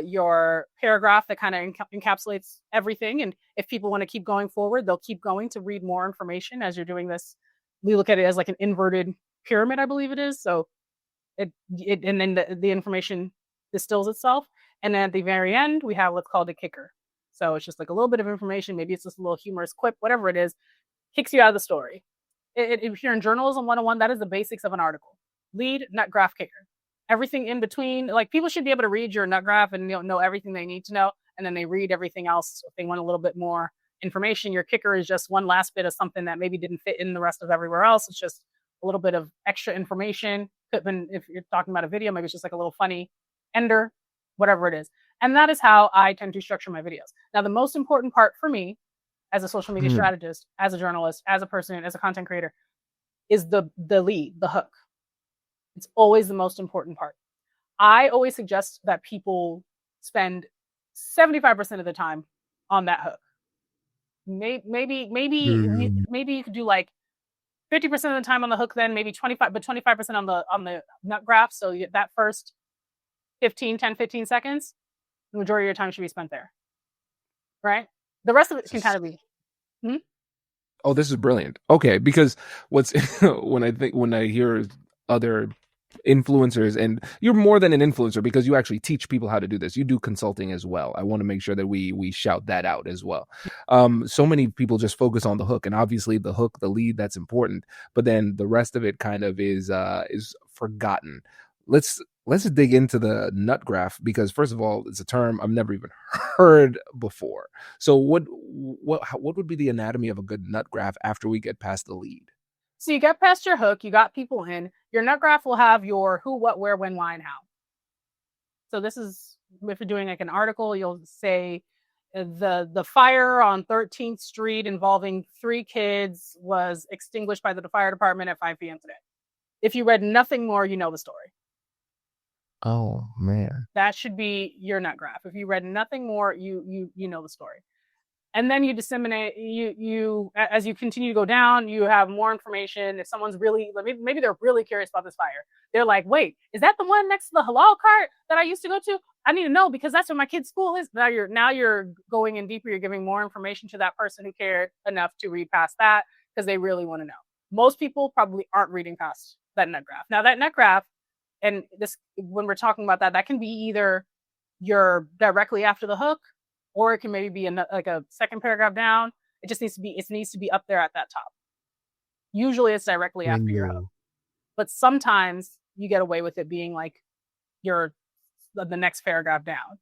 your paragraph that kind of encapsulates everything. And if people want to keep going forward, they'll keep going to read more information as you're doing this. We look at it as like an inverted pyramid, I believe it is. So and then the information distills itself. And then at the very end, we have what's called a kicker. So it's just like a little bit of information. Maybe it's just a little humorous quip, whatever it is, kicks you out of the story. If you're in journalism 101, that is the basics of an article: lead, nut graph, kicker. Everything in between, like, people should be able to read your nut graph and know everything they need to know, and then they read everything else if they want a little bit more information. Your kicker is just one last bit of something that maybe didn't fit in the rest of everywhere else. It's just a little bit of extra information. Could have been, if you're talking about a video, maybe it's just like a little funny ender, whatever it is. And that is how I tend to structure my videos. Now, the most important part for me as a social media Hmm. strategist, as a journalist, as a person, as a content creator, is the lead, the hook. It's always the most important part. I always suggest that people spend 75% of the time on that hook. Hmm. Maybe you could do like 50% of the time on the hook, then maybe 25% on the nut graph. So that first 15 seconds, the majority of your time should be spent there, right? The rest of it can kind of be. Hmm? Oh, this is brilliant. Okay, because what's when I hear other influencers, and you're more than an influencer because you actually teach people how to do this. You do consulting as well. I want to make sure that we shout that out as well. So many people just focus on the hook, and obviously the hook, the lead, that's important, but then the rest of it kind of is forgotten. Let's dig into the nut graph, because first of all, it's a term I've never even heard before. So what would be the anatomy of a good nut graph after we get past the lead? So you get past your hook, you got people in. Your nut graph will have your who, what, where, when, why, and how. So this is, if you're doing like an article, you'll say the fire on 13th Street involving 3 kids was extinguished by the fire department at 5 p.m. today. If you read nothing more, you know the story. Oh man. That should be your nut graph. If you read nothing more, you know the story. And then you disseminate, you as you continue to go down, you have more information. If someone's really, maybe they're really curious about this fire, they're like, wait, is that the one next to the halal cart that I used to go to? I need to know, because that's where my kid's school is. Now you're going in deeper. You're giving more information to that person who cared enough to read past that, because they really want to know. Most people probably aren't reading past that nut graph. Now that nut graph, and this, when we're talking about that, that can be either you're directly after the hook, or it can maybe be like a second paragraph down. It needs to be up there at that top. Usually it's directly after your hook, Bingo. but sometimes you get away with it being like your the next paragraph down.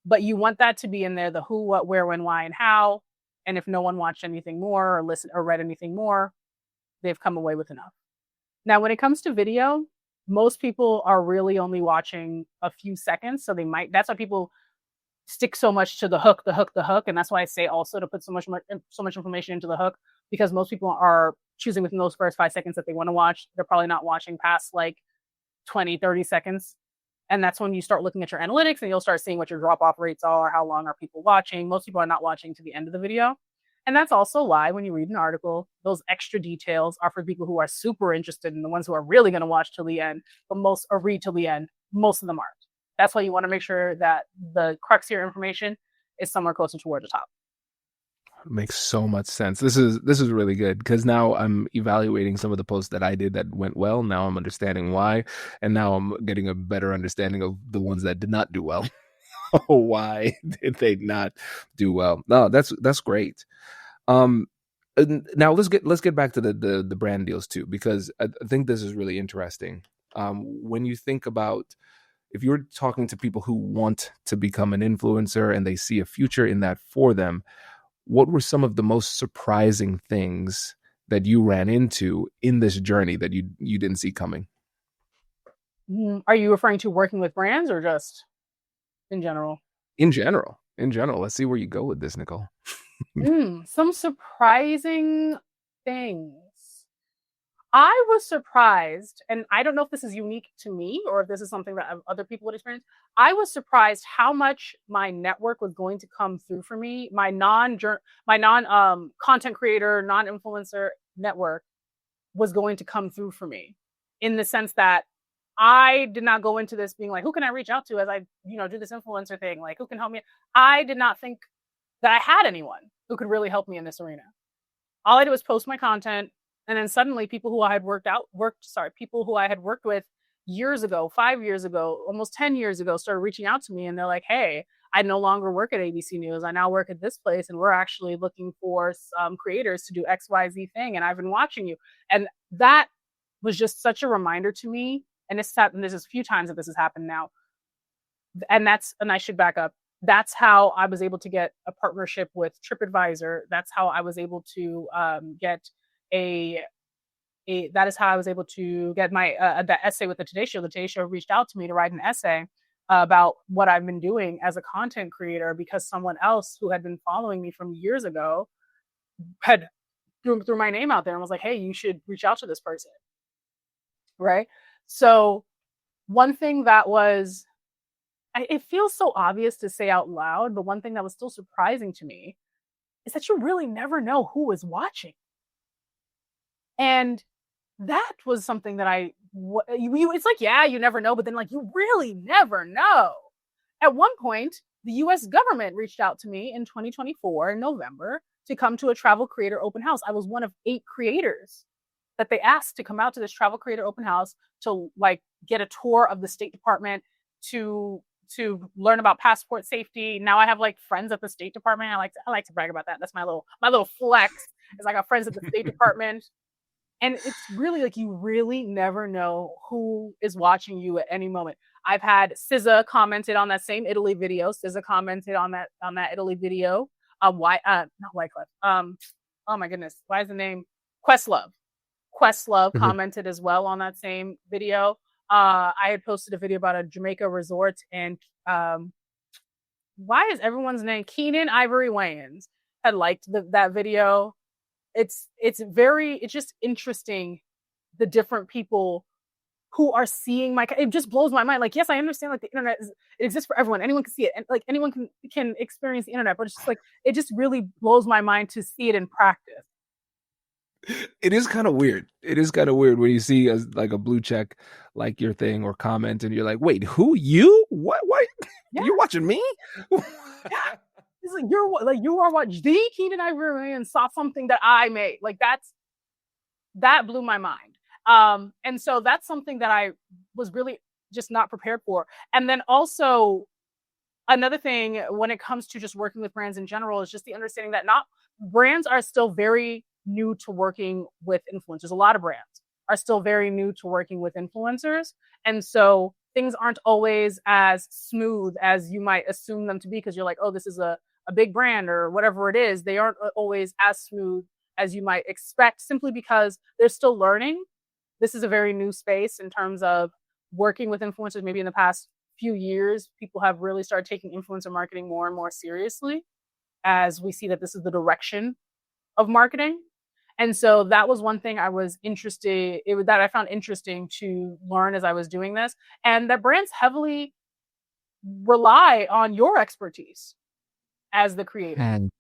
But you want that to be in there, the who, what, where, when, why, and how. And if no one watched anything more or listened or read anything more, they've come away with enough. Now, when it comes to video, most people are really only watching a few seconds. So that's why people stick so much to the hook. And that's why I say also to put so much information into the hook, because most people are choosing within those first 5 seconds that they want to watch. They're probably not watching past like 20, 30 seconds. And that's when you start looking at your analytics and you'll start seeing what your drop off rates are. How long are people watching? Most people are not watching to the end of the video. And that's also why when you read an article, those extra details are for people who are super interested and the ones who are really going to watch till the end, or read till the end. Most of them aren't. That's why you want to make sure that the crux of your information is somewhere closer toward the top. Makes so much sense. This is really good, because now I'm evaluating some of the posts that I did that went well. Now I'm understanding why, and now I'm getting a better understanding of the ones that did not do well. Why did they not do well? No, that's great. Now let's get back to the brand deals too, because I think this is really interesting. When you think about, if you're talking to people who want to become an influencer and they see a future in that for them, what were some of the most surprising things that you ran into in this journey that you didn't see coming? Are you referring to working with brands or just in general? In general. Let's see where you go with this, Nicole. Some surprising things. I was surprised, and I don't know if this is unique to me or if this is something that other people would experience. I was surprised how much my network was going to come through for me. My non content creator, non-influencer network was going to come through for me, in the sense that I did not go into this being like, who can I reach out to as I, do this influencer thing? Like, who can help me? I did not think that I had anyone who could really help me in this arena. All I did was post my content. And then suddenly people who I had worked with years ago, 5 years ago, almost 10 years ago, started reaching out to me, and they're like, hey, I no longer work at ABC News. I now work at this place, and we're actually looking for some creators to do XYZ thing. And I've been watching you. And that was just such a reminder to me. And this happened. There's a few times that this has happened now. And I should back up. That's how I was able to get a partnership with TripAdvisor. That's how I was able to get that is how I was able to get my that essay with the Today Show. The Today Show reached out to me to write an essay about what I've been doing as a content creator, because someone else who had been following me from years ago had threw my name out there and was like, hey, you should reach out to this person. Right? So one thing that was, it feels so obvious to say out loud, but one thing that was still surprising to me is that you really never know who is watching. And that was something that it's like, yeah, you never know, but then like, you really never know. At one point, the US government reached out to me in 2024 in November to come to a travel creator open house. I was one of 8 creators that they asked to come out to this travel creator open house to like get a tour of the State Department, to learn about passport safety. Now I have like friends at the State Department. I like to brag about that. That's my little flex, is I got friends at the State Department. And it's really like, you really never know who is watching you at any moment. I've had SZA commented on that same Italy video. SZA commented on that Italy video. Not Wyclef. Oh my goodness, why is the name Questlove? Questlove commented as well on that same video. I had posted a video about a Jamaica resort, and why is everyone's name Keenan Ivory Wayans had liked that video. It's just interesting, the different people who are seeing it just blows my mind. Like, yes, I understand like the internet it exists for everyone. Anyone can see it, and like anyone can experience the internet, but it's just like, it just really blows my mind to see it in practice. It is kind of weird. It is kind of weird when you see like a blue check like your thing or comment, and you're like, wait, who, you? What? Yeah. You're watching me? Yeah. It's like, you are watching the Keenan Ivory and saw something that I made. Like, that blew my mind. And so that's something that I was really just not prepared for. And then also another thing when it comes to just working with brands in general is just the understanding that brands are still very new to working with influencers. A lot of brands are still very new to working with influencers. And so things aren't always as smooth as you might assume them to be, because you're like, oh, this is a big brand or whatever it is. They aren't always as smooth as you might expect, simply because they're still learning. This is a very new space in terms of working with influencers. Maybe in the past few years, people have really started taking influencer marketing more and more seriously, as we see that this is the direction of marketing. And so that was one thing I was interested that I found interesting to learn as I was doing this, and that brands heavily rely on your expertise as the creator. And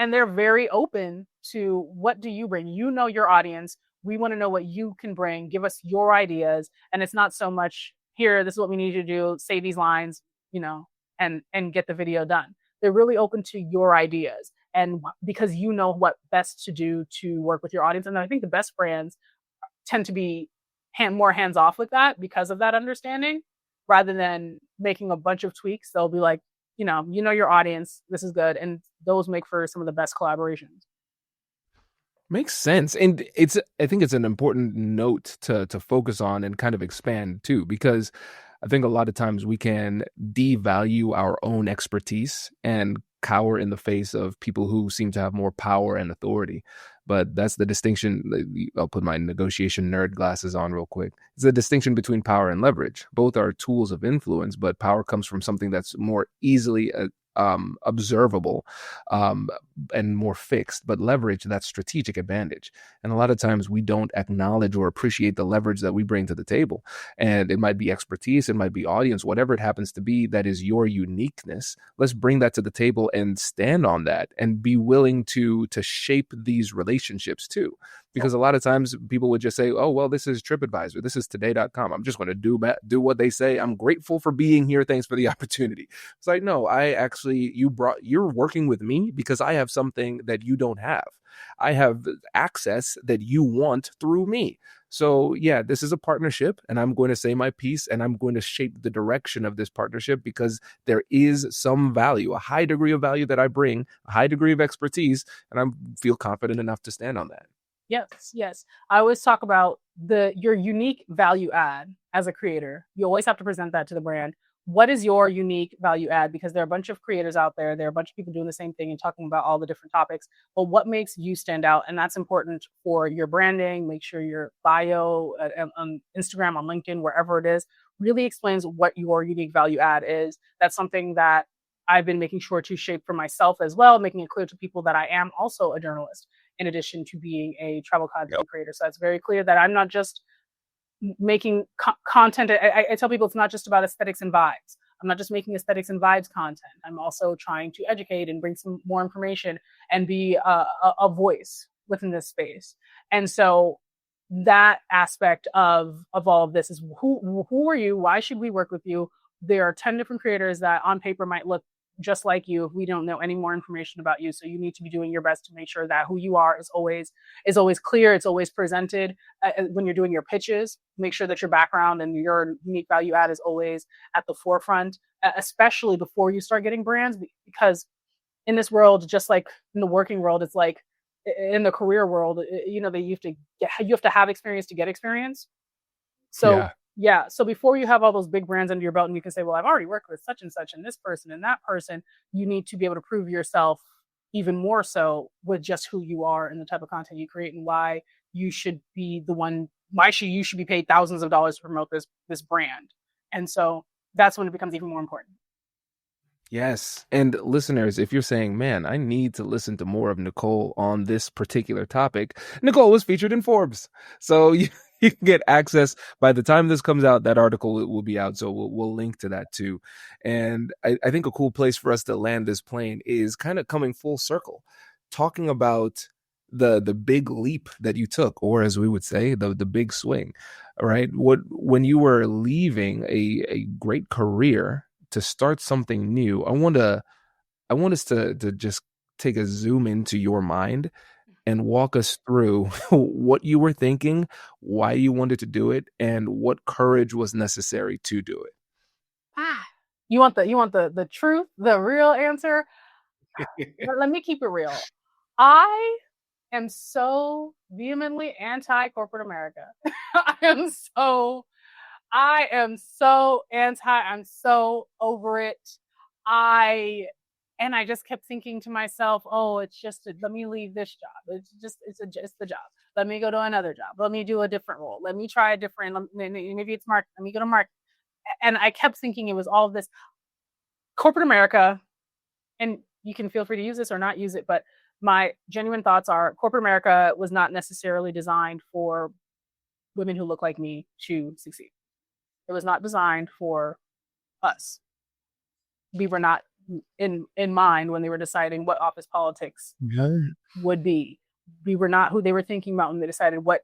And they're very open to, what do you bring? You know your audience. We want to know what you can bring. Give us your ideas. And it's not so much, here, this is what we need you to do, say these lines, you know, and get the video done. They're really open to your ideas, and because you know what best to do to work with your audience. And I think the best brands tend to be more hands off with that because of that understanding, rather than making a bunch of tweaks. They'll be like, you know your audience, this is good, and those make for some of the best collaborations. makes sense. And I think it's an important note to focus on and kind of expand too, because I think a lot of times we can devalue our own expertise and cower in the face of people who seem to have more power and authority. But that's the distinction. I'll put my negotiation nerd glasses on real quick. It's the distinction between power and leverage. Both are tools of influence, but power comes from something that's more easily observable, um, and more fixed. But leverage, that's strategic advantage. And a lot of times we don't acknowledge or appreciate the leverage that we bring to the table. And it might be expertise, it might be audience, whatever it happens to be, that is your uniqueness. Let's bring that to the table and stand on that and be willing to shape these relationships too. Because a lot of times people would just say, oh, well, this is TripAdvisor, this is today.com, I'm just going to do what they say, I'm grateful for being here, thanks for the opportunity. It's like, no, you're working with me because I have something that you don't have. I have access that you want through me. So yeah, this is a partnership, and I'm going to say my piece, and I'm going to shape the direction of this partnership, because there is some value, a high degree of value that I bring, a high degree of expertise, and I feel confident enough to stand on that. Yes, yes. I always talk about your unique value add as a creator. You always have to present that to the brand. What is your unique value add? Because there are a bunch of creators out there. There are a bunch of people doing the same thing and talking about all the different topics. But what makes you stand out? And that's important for your branding. Make sure your bio on Instagram, on LinkedIn, wherever it is, really explains what your unique value add is. That's something that I've been making sure to shape for myself as well, making it clear to people that I am also a journalist in addition to being a travel content creator. So it's very clear that I'm not just making content. I tell people it's not just about aesthetics and vibes. I'm not just making aesthetics and vibes content. I'm also trying to educate and bring some more information and be a voice within this space. And so that aspect of all of this is, who are you? Why should we work with you? There are 10 different creators that on paper might look just like you if we don't know any more information about you. So you need to be doing your best to make sure that who you are is always clear. It's always presented when you're doing your pitches. Make sure that your background and your unique value add is always at the forefront, especially before you start getting brands. Because in this world, just like in the working world, it's like in the career world, that you have to have experience to get experience. So Yeah. yeah, so before you have all those big brands under your belt and you can say, well, I've already worked with such and such and this person and that person, you need to be able to prove yourself even more so with just who you are and the type of content you create, and why you should be the one, you should be paid thousands of dollars to promote this brand. And so that's when it becomes even more important. Yes. And listeners, if you're saying, man, I need to listen to more of Nicole on this particular topic, Nicole was featured in Forbes. So you can get access. By the time this comes out, that article will be out. So we'll link to that too. And I think a cool place for us to land this plane is kind of coming full circle, talking about the big leap that you took, or as we would say, the big swing, right? When you were leaving a great career to start something new, I want us to just take a zoom into your mind and walk us through what you were thinking, why you wanted to do it, and what courage was necessary to do Ah, you want the truth, the real answer? it. Let me keep it real. I am so vehemently anti corporate America. I am so I am so I'm so over it. I and I just kept thinking to myself, oh, let me leave this job. It's the job. Let me go to another job. Let me do a different role. Let me try a different, maybe it's market. Let me go to market. And I kept thinking it was all of this corporate America. And you can feel free to use this or not use it, but my genuine thoughts are corporate America was not necessarily designed for women who look like me to succeed. It was not designed for us. We were not in mind when they were deciding what office politics would be. We were not who they were thinking about when they decided what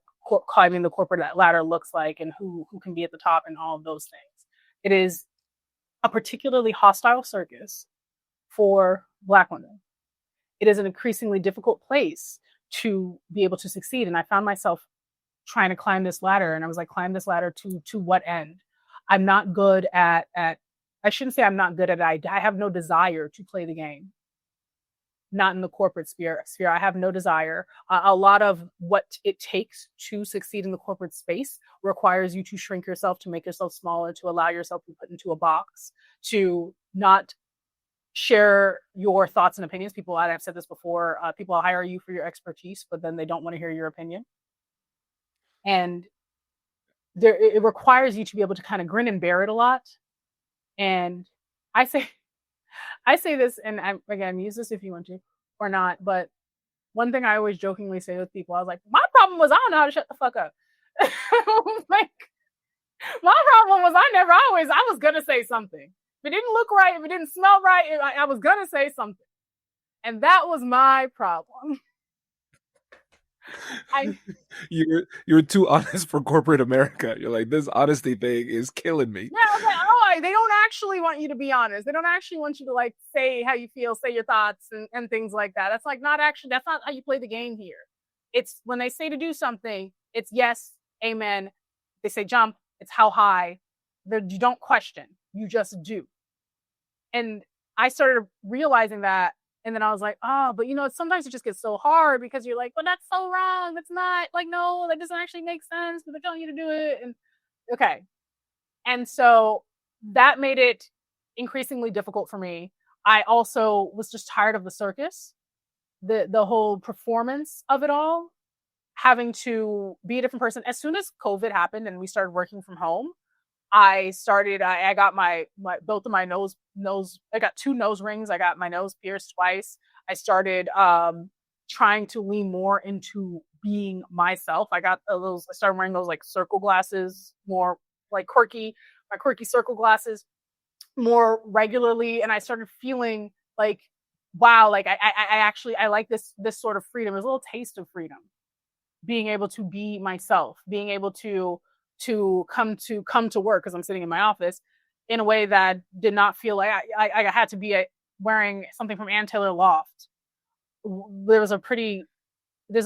climbing the corporate ladder looks like and who can be at the top and all of those things. It is a particularly hostile circus for Black women. It is an increasingly difficult place to be able to succeed. And I found myself trying to climb this ladder, and I was like, climb this ladder to what end? I'm not good at I shouldn't say I'm not good at it. I have no desire to play the game. Not in the corporate sphere. I have no desire. A lot of what it takes to succeed in the corporate space requires you to shrink yourself, to make yourself smaller, to allow yourself to be put into a box, to not share your thoughts and opinions. People, I've said this before, people hire you for your expertise, but then they don't want to hear your opinion. And it requires you to be able to kind of grin and bear it a lot. And I say this, and again, use this if you want to or not, but one thing I always jokingly say with people, I was like, my problem was I don't know how to shut the fuck up. Like, my problem was I was gonna say something. If it didn't look right, if it didn't smell right, I was gonna say something. And that was my problem. You're too honest for corporate America. You're like, this honesty thing is killing me. Yeah, I was like, oh, they don't actually want you to be honest. They don't actually want you to like say how you feel, say your thoughts and things like that. That's like that's not how you play the game here. It's when they say to do something, it's yes, amen. They say jump, it's how high. You don't question, you just do. And I started realizing that. And then I was like, oh, but sometimes it just gets so hard because you're like, well, that's so wrong. That's not like, no, that doesn't actually make sense, but they're telling you to do it. And okay. And so that made it increasingly difficult for me. I also was just tired of the circus, the whole performance of it all, having to be a different person. As soon as COVID happened and we started working from home, I got both of my nose, I got 2 nose rings. I got my nose pierced twice. I started trying to lean more into being myself. I started wearing those like circle glasses, more like my quirky circle glasses more regularly. And I started feeling like, wow, like I like this sort of freedom. There's a little taste of freedom, being able to be myself, being able to come to work because I'm sitting in my office in a way that did not feel like I had to be wearing something from Ann Taylor Loft. There's a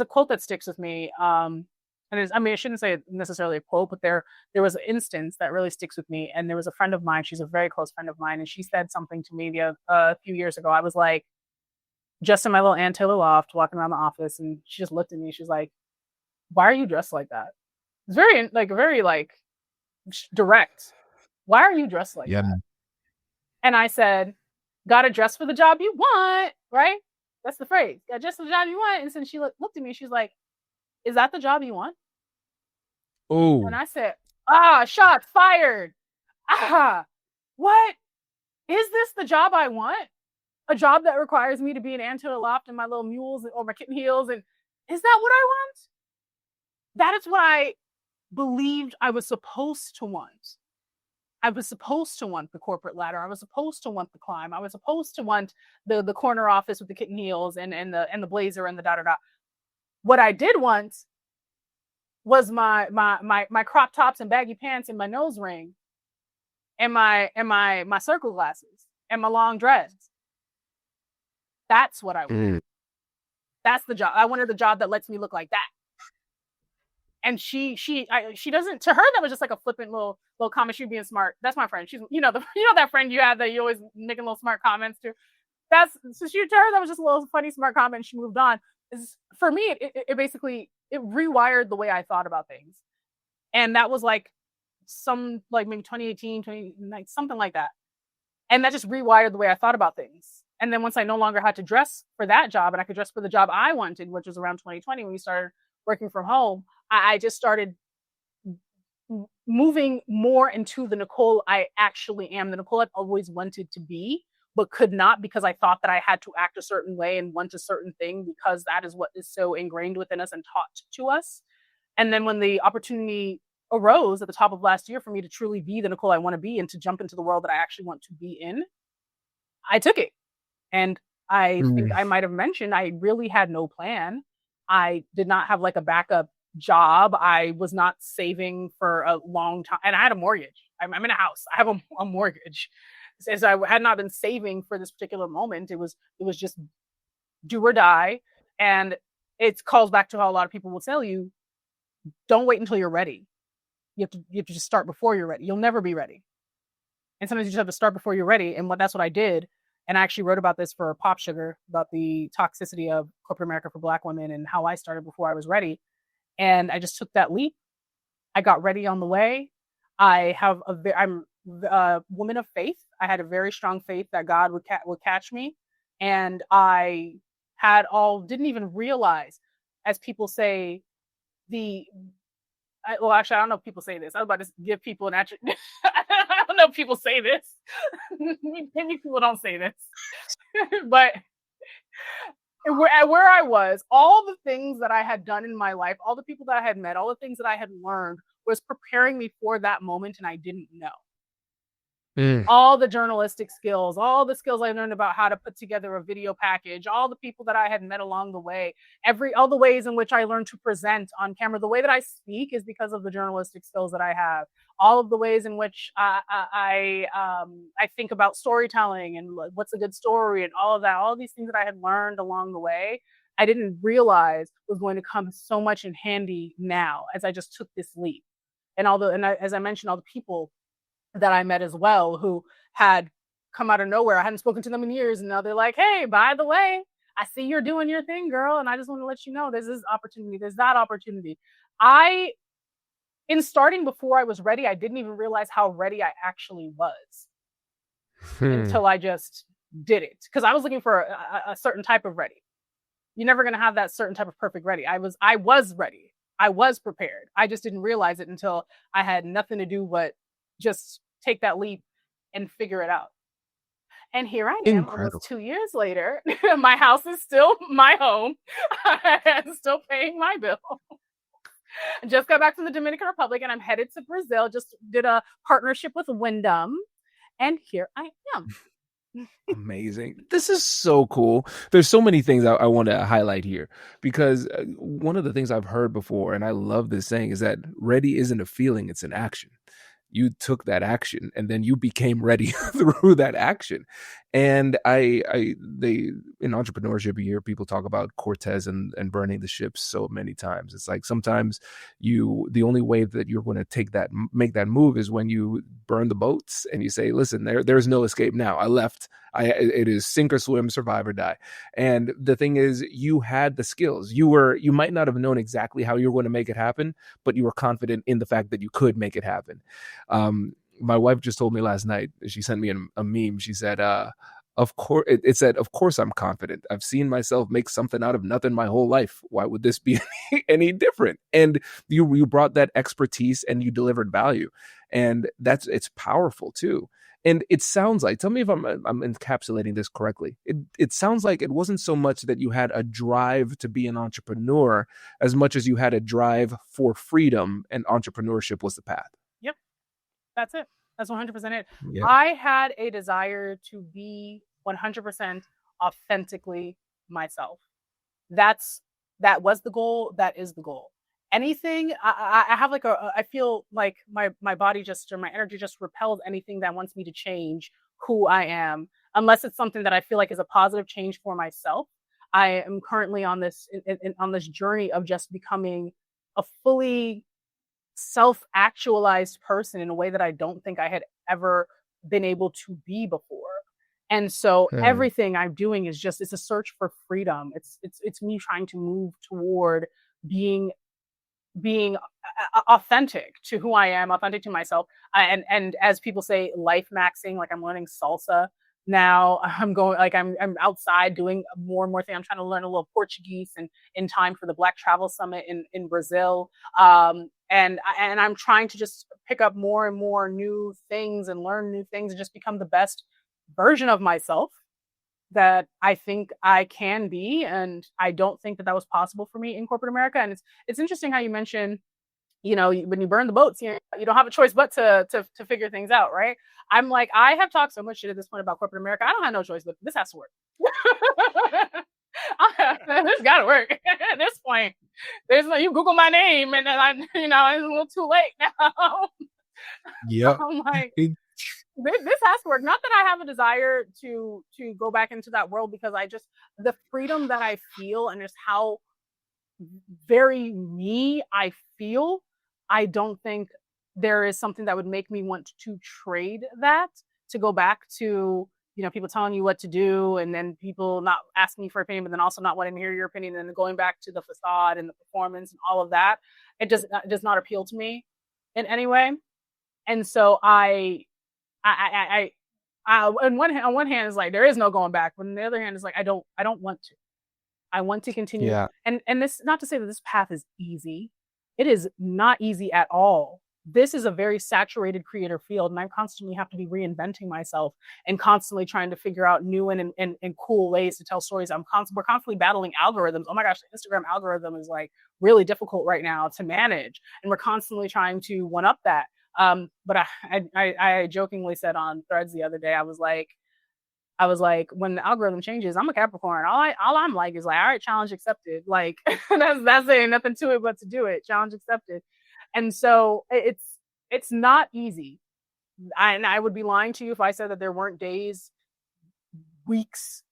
quote that sticks with me. And I shouldn't say necessarily a quote, but there was an instance that really sticks with me. And there was a friend of mine, she's a very close friend of mine, and she said something to me a few years ago. I was like, just in my little Ann Taylor Loft, walking around the office, and she just looked at me. She's like, why are you dressed like that? It's very direct. Why are you dressed like that? And I said, gotta dress for the job you want, right? That's the phrase. Gotta dress for the job you want. And then she looked at me, she's like, is that the job you want? Oh. And I said, shots fired. What? Is this the job I want? A job that requires me to be an Ann Taylor Loft and my little mules or my kitten heels? And is that what I want? That is what I believed I was supposed to want. I was supposed to want the corporate ladder. I was supposed to want the climb. I was supposed to want the corner office with the kitten heels and the blazer and the da-da-da. What I did want was my crop tops and baggy pants and my nose ring and my circle glasses and my long dress. That's what I want. That's the job. I wanted the job that lets me look like that. And she doesn't, to her, that was just like a flippant little comment. She'd being smart. That's my friend. She's, that friend you have that you always making little smart comments to. To her, that was just a little funny, smart comment. And she moved on. For me, it basically, it rewired the way I thought about things. And that was like some like maybe 2018, like something like that. And that just rewired the way I thought about things. And then once I no longer had to dress for that job and I could dress for the job I wanted, which was around 2020 when we started working from home, I just started moving more into the Nicole I actually am, the Nicole I've always wanted to be, but could not because I thought that I had to act a certain way and want a certain thing because that is what is so ingrained within us and taught to us. And then when the opportunity arose at the top of last year for me to truly be the Nicole I want to be and to jump into the world that I actually want to be in, I took it. And I think Mm. I might have mentioned I really had no plan. I did not have like a backup job. I was not saving for a long time. And I had a mortgage. I'm in a house. I have a mortgage. As I had not been saving for this particular moment, it was just do or die. And it calls back to how a lot of people will tell you, don't wait until you're ready. You have to just start before you're ready. You'll never be ready. And sometimes you just have to start before you're ready. And that's what I did. And I actually wrote about this for Pop Sugar, about the toxicity of corporate America for Black women and how I started before I was ready. And I just took that leap. I got ready on the way. I'm a woman of faith. I had a very strong faith that God would catch me. And I didn't even realize, as people say, well, actually, I don't know if people say this. I was about to give people an attribute. I don't know if people say this. Maybe people don't say this. But where I was, all the things that I had done in my life, all the people that I had met, all the things that I had learned was preparing me for that moment, and I didn't know. Mm. All the journalistic skills, all the skills I learned about how to put together a video package, all the people that I had met along the way, all the ways in which I learned to present on camera. The way that I speak is because of the journalistic skills that I have. All of the ways in which I think about storytelling and what's a good story and all of that, all of these things that I had learned along the way, I didn't realize was going to come so much in handy now as I just took this leap. As I mentioned, all the people that I met as well who had come out of nowhere. I hadn't spoken to them in years. And now they're like, hey, by the way, I see you're doing your thing, girl. And I just want to let you know there's this opportunity, there's that opportunity. In starting before I was ready, I didn't even realize how ready I actually was until I just did it. Because I was looking for a certain type of ready. You're never going to have that certain type of perfect ready. I was ready. I was prepared. I just didn't realize it until I had nothing to do but just take that leap and figure it out. And here I am, Incredible. almost 2 years later. My house is still my home. I'm still paying my bill. Just got back from the Dominican Republic and I'm headed to Brazil. Just did a partnership with Wyndham. And here I am. Amazing. This is so cool. There's so many things I want to highlight here because one of the things I've heard before, and I love this saying, is that ready isn't a feeling, it's an action. You took that action and then you became ready through that action. And they in entrepreneurship, you hear people talk about Cortez and burning the ships so many times. It's like sometimes the only way that you're going to make that move is when you burn the boats and you say, listen, there's no escape now. I left. It is sink or swim, survive or die. And the thing is, you had the skills. You might not have known exactly how you were going to make it happen, but you were confident in the fact that you could make it happen. My wife just told me last night, she sent me a meme. She said, of course, it said, of course I'm confident. I've seen myself make something out of nothing my whole life. Why would this be any different? And you brought that expertise and you delivered value. And it's powerful too. And it sounds like, tell me if I'm encapsulating this correctly. It sounds like it wasn't so much that you had a drive to be an entrepreneur as much as you had a drive for freedom, and entrepreneurship was the path. Yep. That's it. That's 100% it. Yeah. I had a desire to be 100% authentically myself. That was the goal. That is the goal. Anything I have like I feel like my body just, or my energy just repels anything that wants me to change who I am, unless it's something that I feel like is a positive change for myself. I am currently on this on this journey of just becoming a fully self-actualized person in a way that I don't think I had ever been able to be before. And so everything I'm doing is just, it's a search for freedom. It's me trying to move toward being authentic to who I am, authentic to myself. And as people say, life maxing, like I'm learning salsa now. I'm going, like I'm outside doing more and more things. I'm trying to learn a little Portuguese and in time for the Black Travel Summit in Brazil. And I'm trying to just pick up more and more new things and learn new things and just become the best version of myself that I think I can be. And I don't think that that was possible for me in corporate America. And it's interesting how you mentioned, you know, when you burn the boats, you don't have a choice but to figure things out, right? I'm like, I have talked so much shit at this point about corporate America. I don't have no choice, but this has to work. This got to work at this point. There's no, you Google my name, and then you know, it's a little too late now. Yeah. I'm like, this has to work. Not that I have a desire to go back into that world, because I just, the freedom that I feel and just how very me I feel, I don't think there is something that would make me want to trade that to go back to, you know, people telling you what to do and then people not asking you for opinion, but then also not wanting to hear your opinion, and then going back to the facade and the performance and all of that. It does not appeal to me in any way. And so I on one hand is like, there is no going back, but on the other hand is like, I don't want to. I want to continue. Yeah. And this, not to say that this path is easy. It is not easy at all. This is a very saturated creator field, and I constantly have to be reinventing myself and constantly trying to figure out new and cool ways to tell stories. We're constantly battling algorithms. Oh my gosh, the Instagram algorithm is like really difficult right now to manage, and we're constantly trying to one up that. But I jokingly said on Threads the other day, I was like, when the algorithm changes, I'm a Capricorn. All I'm like is like, all right, challenge accepted. Like that's saying nothing to it but to do it. Challenge accepted. And so it's not easy. And I would be lying to you if I said that there weren't days, weeks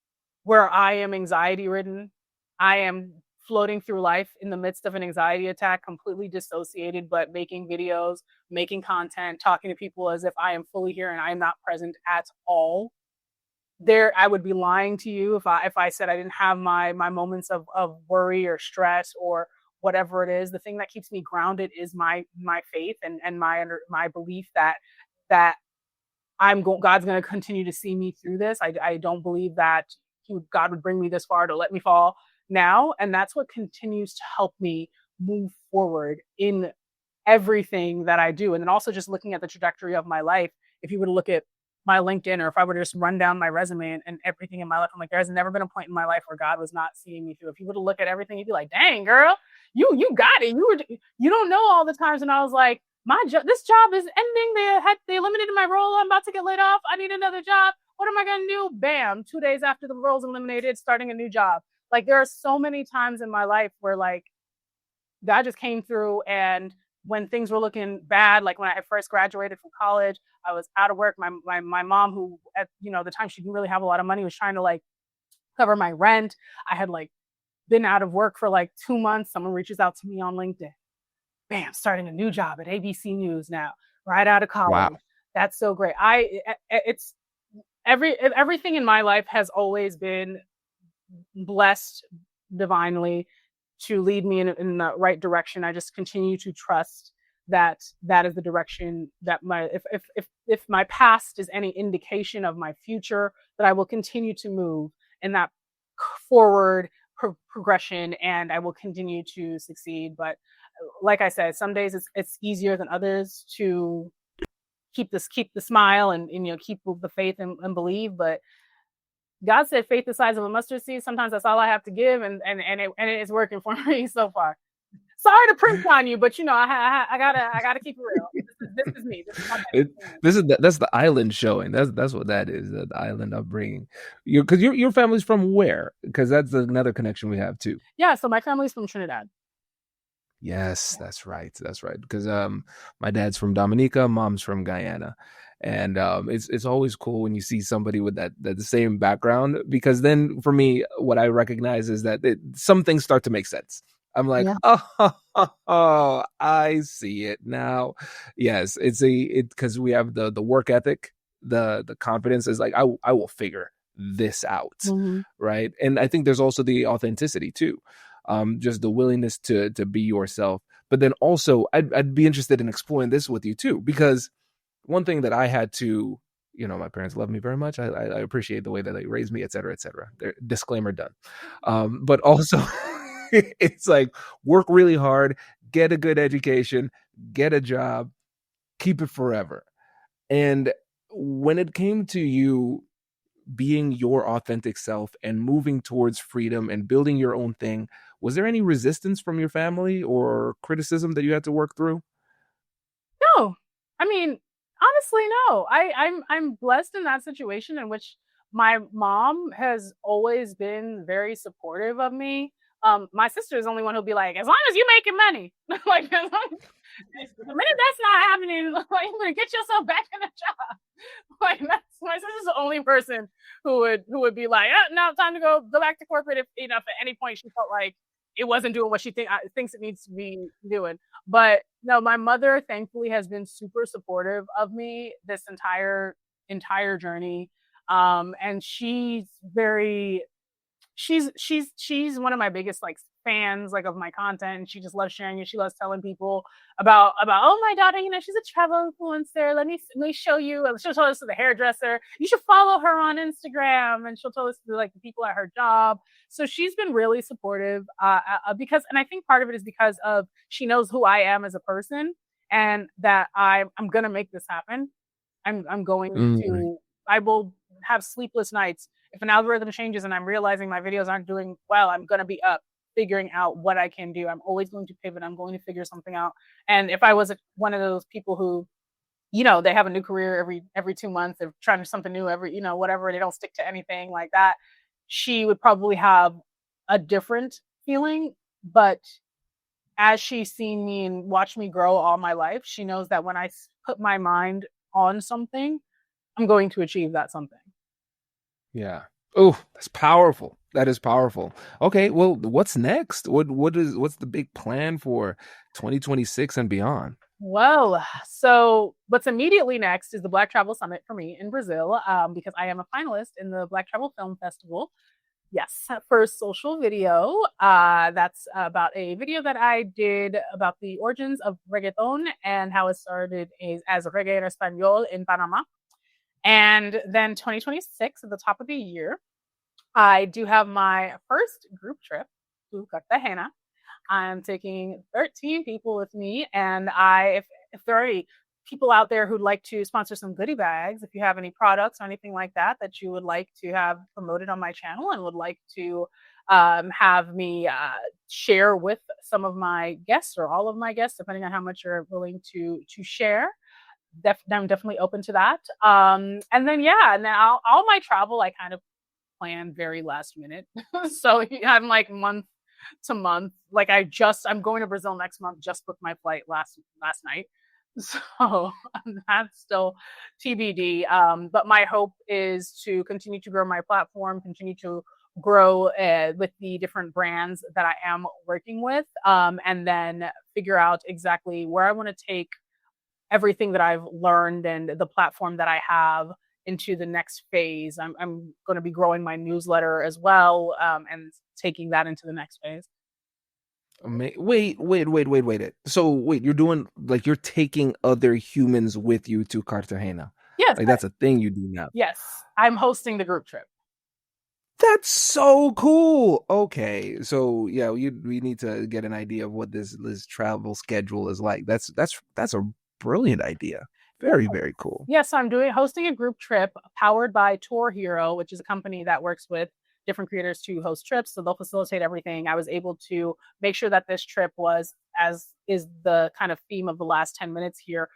where I am anxiety ridden. I am floating through life in the midst of an anxiety attack, completely dissociated, but making videos, making content, talking to people as if I am fully here and I am not present at all. There, I would be lying to you if I said I didn't have my moments of worry or stress or whatever it is. The thing that keeps me grounded is my faith and my belief that God's going to continue to see me through this. I don't believe that God would bring me this far to let me fall now, and that's what continues to help me move forward in everything that I do. And then also just looking at the trajectory of my life. If you were to look at my LinkedIn, or if I were to just run down my resume and everything in my life, I'm like, there's never been a point in my life where God was not seeing me through. If you were to look at everything, you'd be like, dang, girl, you got it. You don't know all the times. And I was like, this job is ending. They eliminated my role. I'm about to get laid off. I need another job. What am I going to do? Bam. 2 days after the role's eliminated, starting a new job. Like, there are so many times in my life where like God just came through, and when things were looking bad, like when I first graduated from college, I was out of work. My mom, who at the time she didn't really have a lot of money, was trying to like cover my rent. I had like been out of work for like 2 months. Someone reaches out to me on LinkedIn. Bam, starting a new job at ABC News now, right out of college. Wow. That's so great. It's everything in my life has always been blessed divinely to lead me in the right direction. I just continue to trust that is the direction that if my past is any indication of my future, that I will continue to move in that forward progression, and I will continue to succeed. But like I said, some days it's easier than others to keep the smile and keep the faith and believe. But God said faith the size of a mustard seed. Sometimes that's all I have to give, and it is working for me so far. Sorry to preach on you, but I gotta keep it real. This is me. That's the island showing. That's what that is. The island upbringing. Because your family's from where? Because that's another connection we have too. Yeah. So my family's from Trinidad. Yes, that's right. That's right. Because my dad's from Dominica, mom's from Guyana. And it's always cool when you see somebody with that the same background, because then for me, what I recognize is that some things start to make sense. I'm like, yeah. Oh, I see it now. Yes, it's because we have the work ethic, the confidence is like, I will figure this out, mm-hmm. right? And I think there's also the authenticity too, just the willingness to be yourself. But then also, I'd be interested in exploring this with you too, because one thing that I had to, my parents love me very much. I appreciate the way that they raised me, et cetera, et cetera. Disclaimer done. But also, it's like work really hard, get a good education, get a job, keep it forever. And when it came to you being your authentic self and moving towards freedom and building your own thing, was there any resistance from your family or criticism that you had to work through? No, I mean, honestly, no. I'm blessed in that situation in which my mom has always been very supportive of me. My sister is the only one who'll be like, as long as you're making money, like as long, the minute that's not happening, like you're gonna get yourself back in a job. Like that's my sister's the only person who would be like, oh, no, time to go back to corporate if if at any point she felt like it wasn't doing what she thinks it needs to be doing. But no, my mother thankfully has been super supportive of me this entire journey. And she's one of my biggest like fans like of my content, and she just loves sharing it. She loves telling people about oh my daughter, she's a travel influencer. Let me show you. She'll tell us to the hairdresser. You should follow her on Instagram, and she'll tell us to like the people at her job. So she's been really supportive because, and I think part of it is because of she knows who I am as a person, and that I'm gonna make this happen. I'm going Mm. to I will have sleepless nights if an algorithm changes and I'm realizing my videos aren't doing well. I'm going to be up figuring out what I can do. I'm always going to pivot. I'm going to figure something out. And if I was one of those people who, they have a new career every 2 months, they're trying something new every, whatever, they don't stick to anything like that, she would probably have a different feeling. But as she's seen me and watched me grow all my life, she knows that when I put my mind on something, I'm going to achieve that something. Yeah. Oh, that's powerful. That is powerful. Okay, well, what's next? What's the big plan for 2026 and beyond? Well, so what's immediately next is the Black Travel Summit for me in Brazil, because I am a finalist in the Black Travel Film Festival. Yes, for social video. That's about a video that I did about the origins of reggaeton and how it started as reggae en español in Panama. And then 2026, at the top of the year, I do have my first group trip to Cartagena. I'm taking 13 people with me, and if there are any people out there who'd like to sponsor some goodie bags, if you have any products or anything like that you would like to have promoted on my channel and would like to have me share with some of my guests or all of my guests, depending on how much you're willing to share, I'm definitely open to that. And then all my travel I kind of plan very last minute. So I'm like month to month. Like I'm going to Brazil next month. Just booked my flight last night. So that's still TBD. But my hope is to continue to grow my platform, continue to grow with the different brands that I am working with, and then figure out exactly where I want to take everything that I've learned and the platform that I have into the next phase. I'm going to be growing my newsletter as well, and taking that into the next phase. Wait. So wait, you're taking other humans with you to Cartagena. Yes, Like that's a thing you do now. yes, I'm hosting the group trip. That's so cool. Okay. So yeah, we need to get an idea of what this travel schedule is like. That's a brilliant idea. Very, very cool. Yes, I'm hosting a group trip powered by Tour Hero, which is a company that works with different creators to host trips. So they'll facilitate everything. I was able to make sure that this trip was, as is the kind of theme of the last 10 minutes here,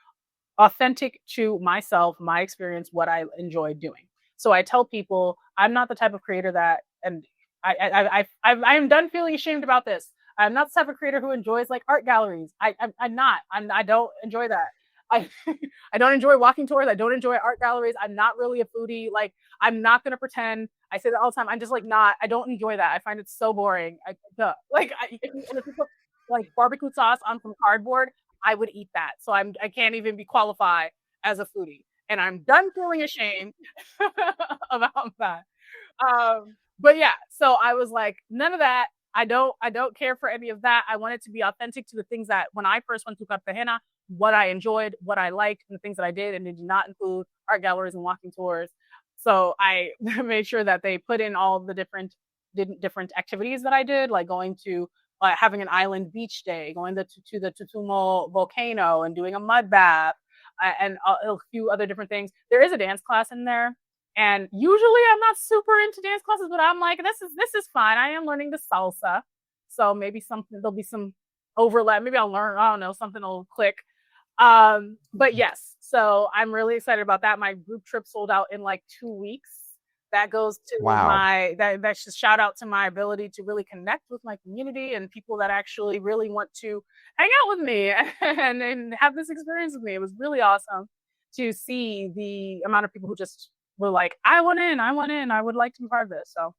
authentic to myself, my experience, what I enjoy doing. So I tell people I'm not the type of creator that, and I am done feeling ashamed about this. I'm not the type of creator who enjoys like art galleries. I'm not. I don't enjoy that. I I don't enjoy walking tours. I don't enjoy art galleries. I'm not really a foodie. Like I'm not gonna pretend. I say that all the time. I'm just like not. I don't enjoy that. I find it so boring. If you put like barbecue sauce on some cardboard, I would eat that. So I can't even be qualified as a foodie, and I'm done feeling ashamed about that. But yeah, so I was like, none of that. I don't care for any of that. I want it to be authentic to the things that when I first went to Cartagena, what I enjoyed, what I liked, and the things that I did, and it did not include art galleries and walking tours. So I made sure that they put in all the different activities that I did, like going to having an island beach day, going to the Tutumo volcano and doing a mud bath, and a few other different things. There is a dance class in there, and usually I'm not super into dance classes, but I'm like, this is fine. I am learning the salsa, so maybe something there'll be some overlap. Maybe I'll learn. I don't know, something will click. But yes, so I'm really excited about that. My group trip sold out in like 2 weeks. That goes to Wow. that's just shout out to my ability to really connect with my community and people that actually really want to hang out with me and have this experience with me. It was really awesome to see the amount of people who just were like, I want in, I would like to be part of this. So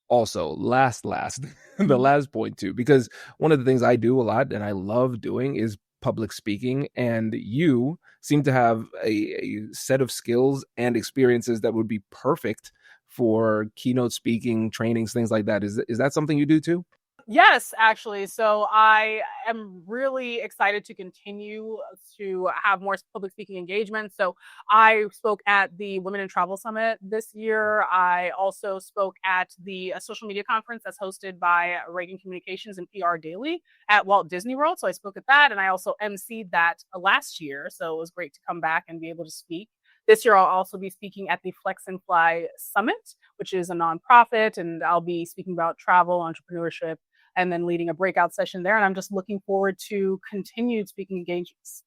Also, last the mhm. last point too, because one of the things I do a lot and I love doing is public speaking, and you seem to have a set of skills and experiences that would be perfect for keynote speaking trainings, things like that. Is that something you do too? Yes, actually. So I am really excited to continue to have more public speaking engagements. So I spoke at the Women in Travel Summit this year. I also spoke at the social media conference that's hosted by Reagan Communications and PR Daily at Walt Disney World. So I spoke at that, and I also emceed that last year. So it was great to come back and be able to speak. This year, I'll also be speaking at the Flex and Fly Summit, which is a nonprofit, and I'll be speaking about travel, entrepreneurship, and then leading a breakout session there. And I'm just looking forward to continued speaking engagements.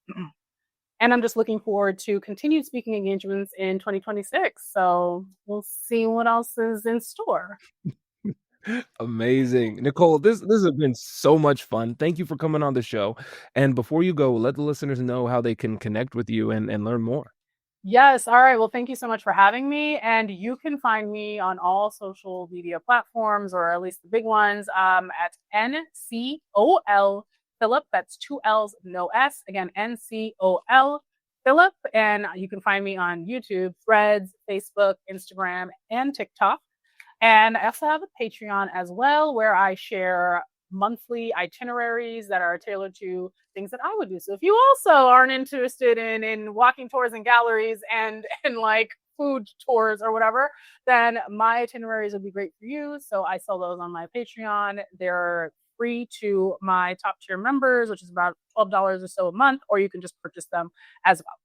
And I'm just looking forward to continued speaking engagements in 2026. So we'll see what else is in store. Amazing. Nicole, this has been so much fun. Thank you for coming on the show. And before you go, let the listeners know how they can connect with you and learn more. Yes. All right. Well, thank you so much for having me. And you can find me on all social media platforms, or at least the big ones, at NCOL Phillip. That's two L's, no S. Again, NCOL Phillip. And you can find me on YouTube, Threads, Facebook, Instagram, and TikTok. And I also have a Patreon as well, where I share monthly itineraries that are tailored to things that I would do. So if you also aren't interested in walking tours and galleries and like food tours or whatever, then my itineraries would be great for you. So I sell those on my Patreon. They're free to my top tier members, which is about $12 or so a month, or you can just purchase them as well.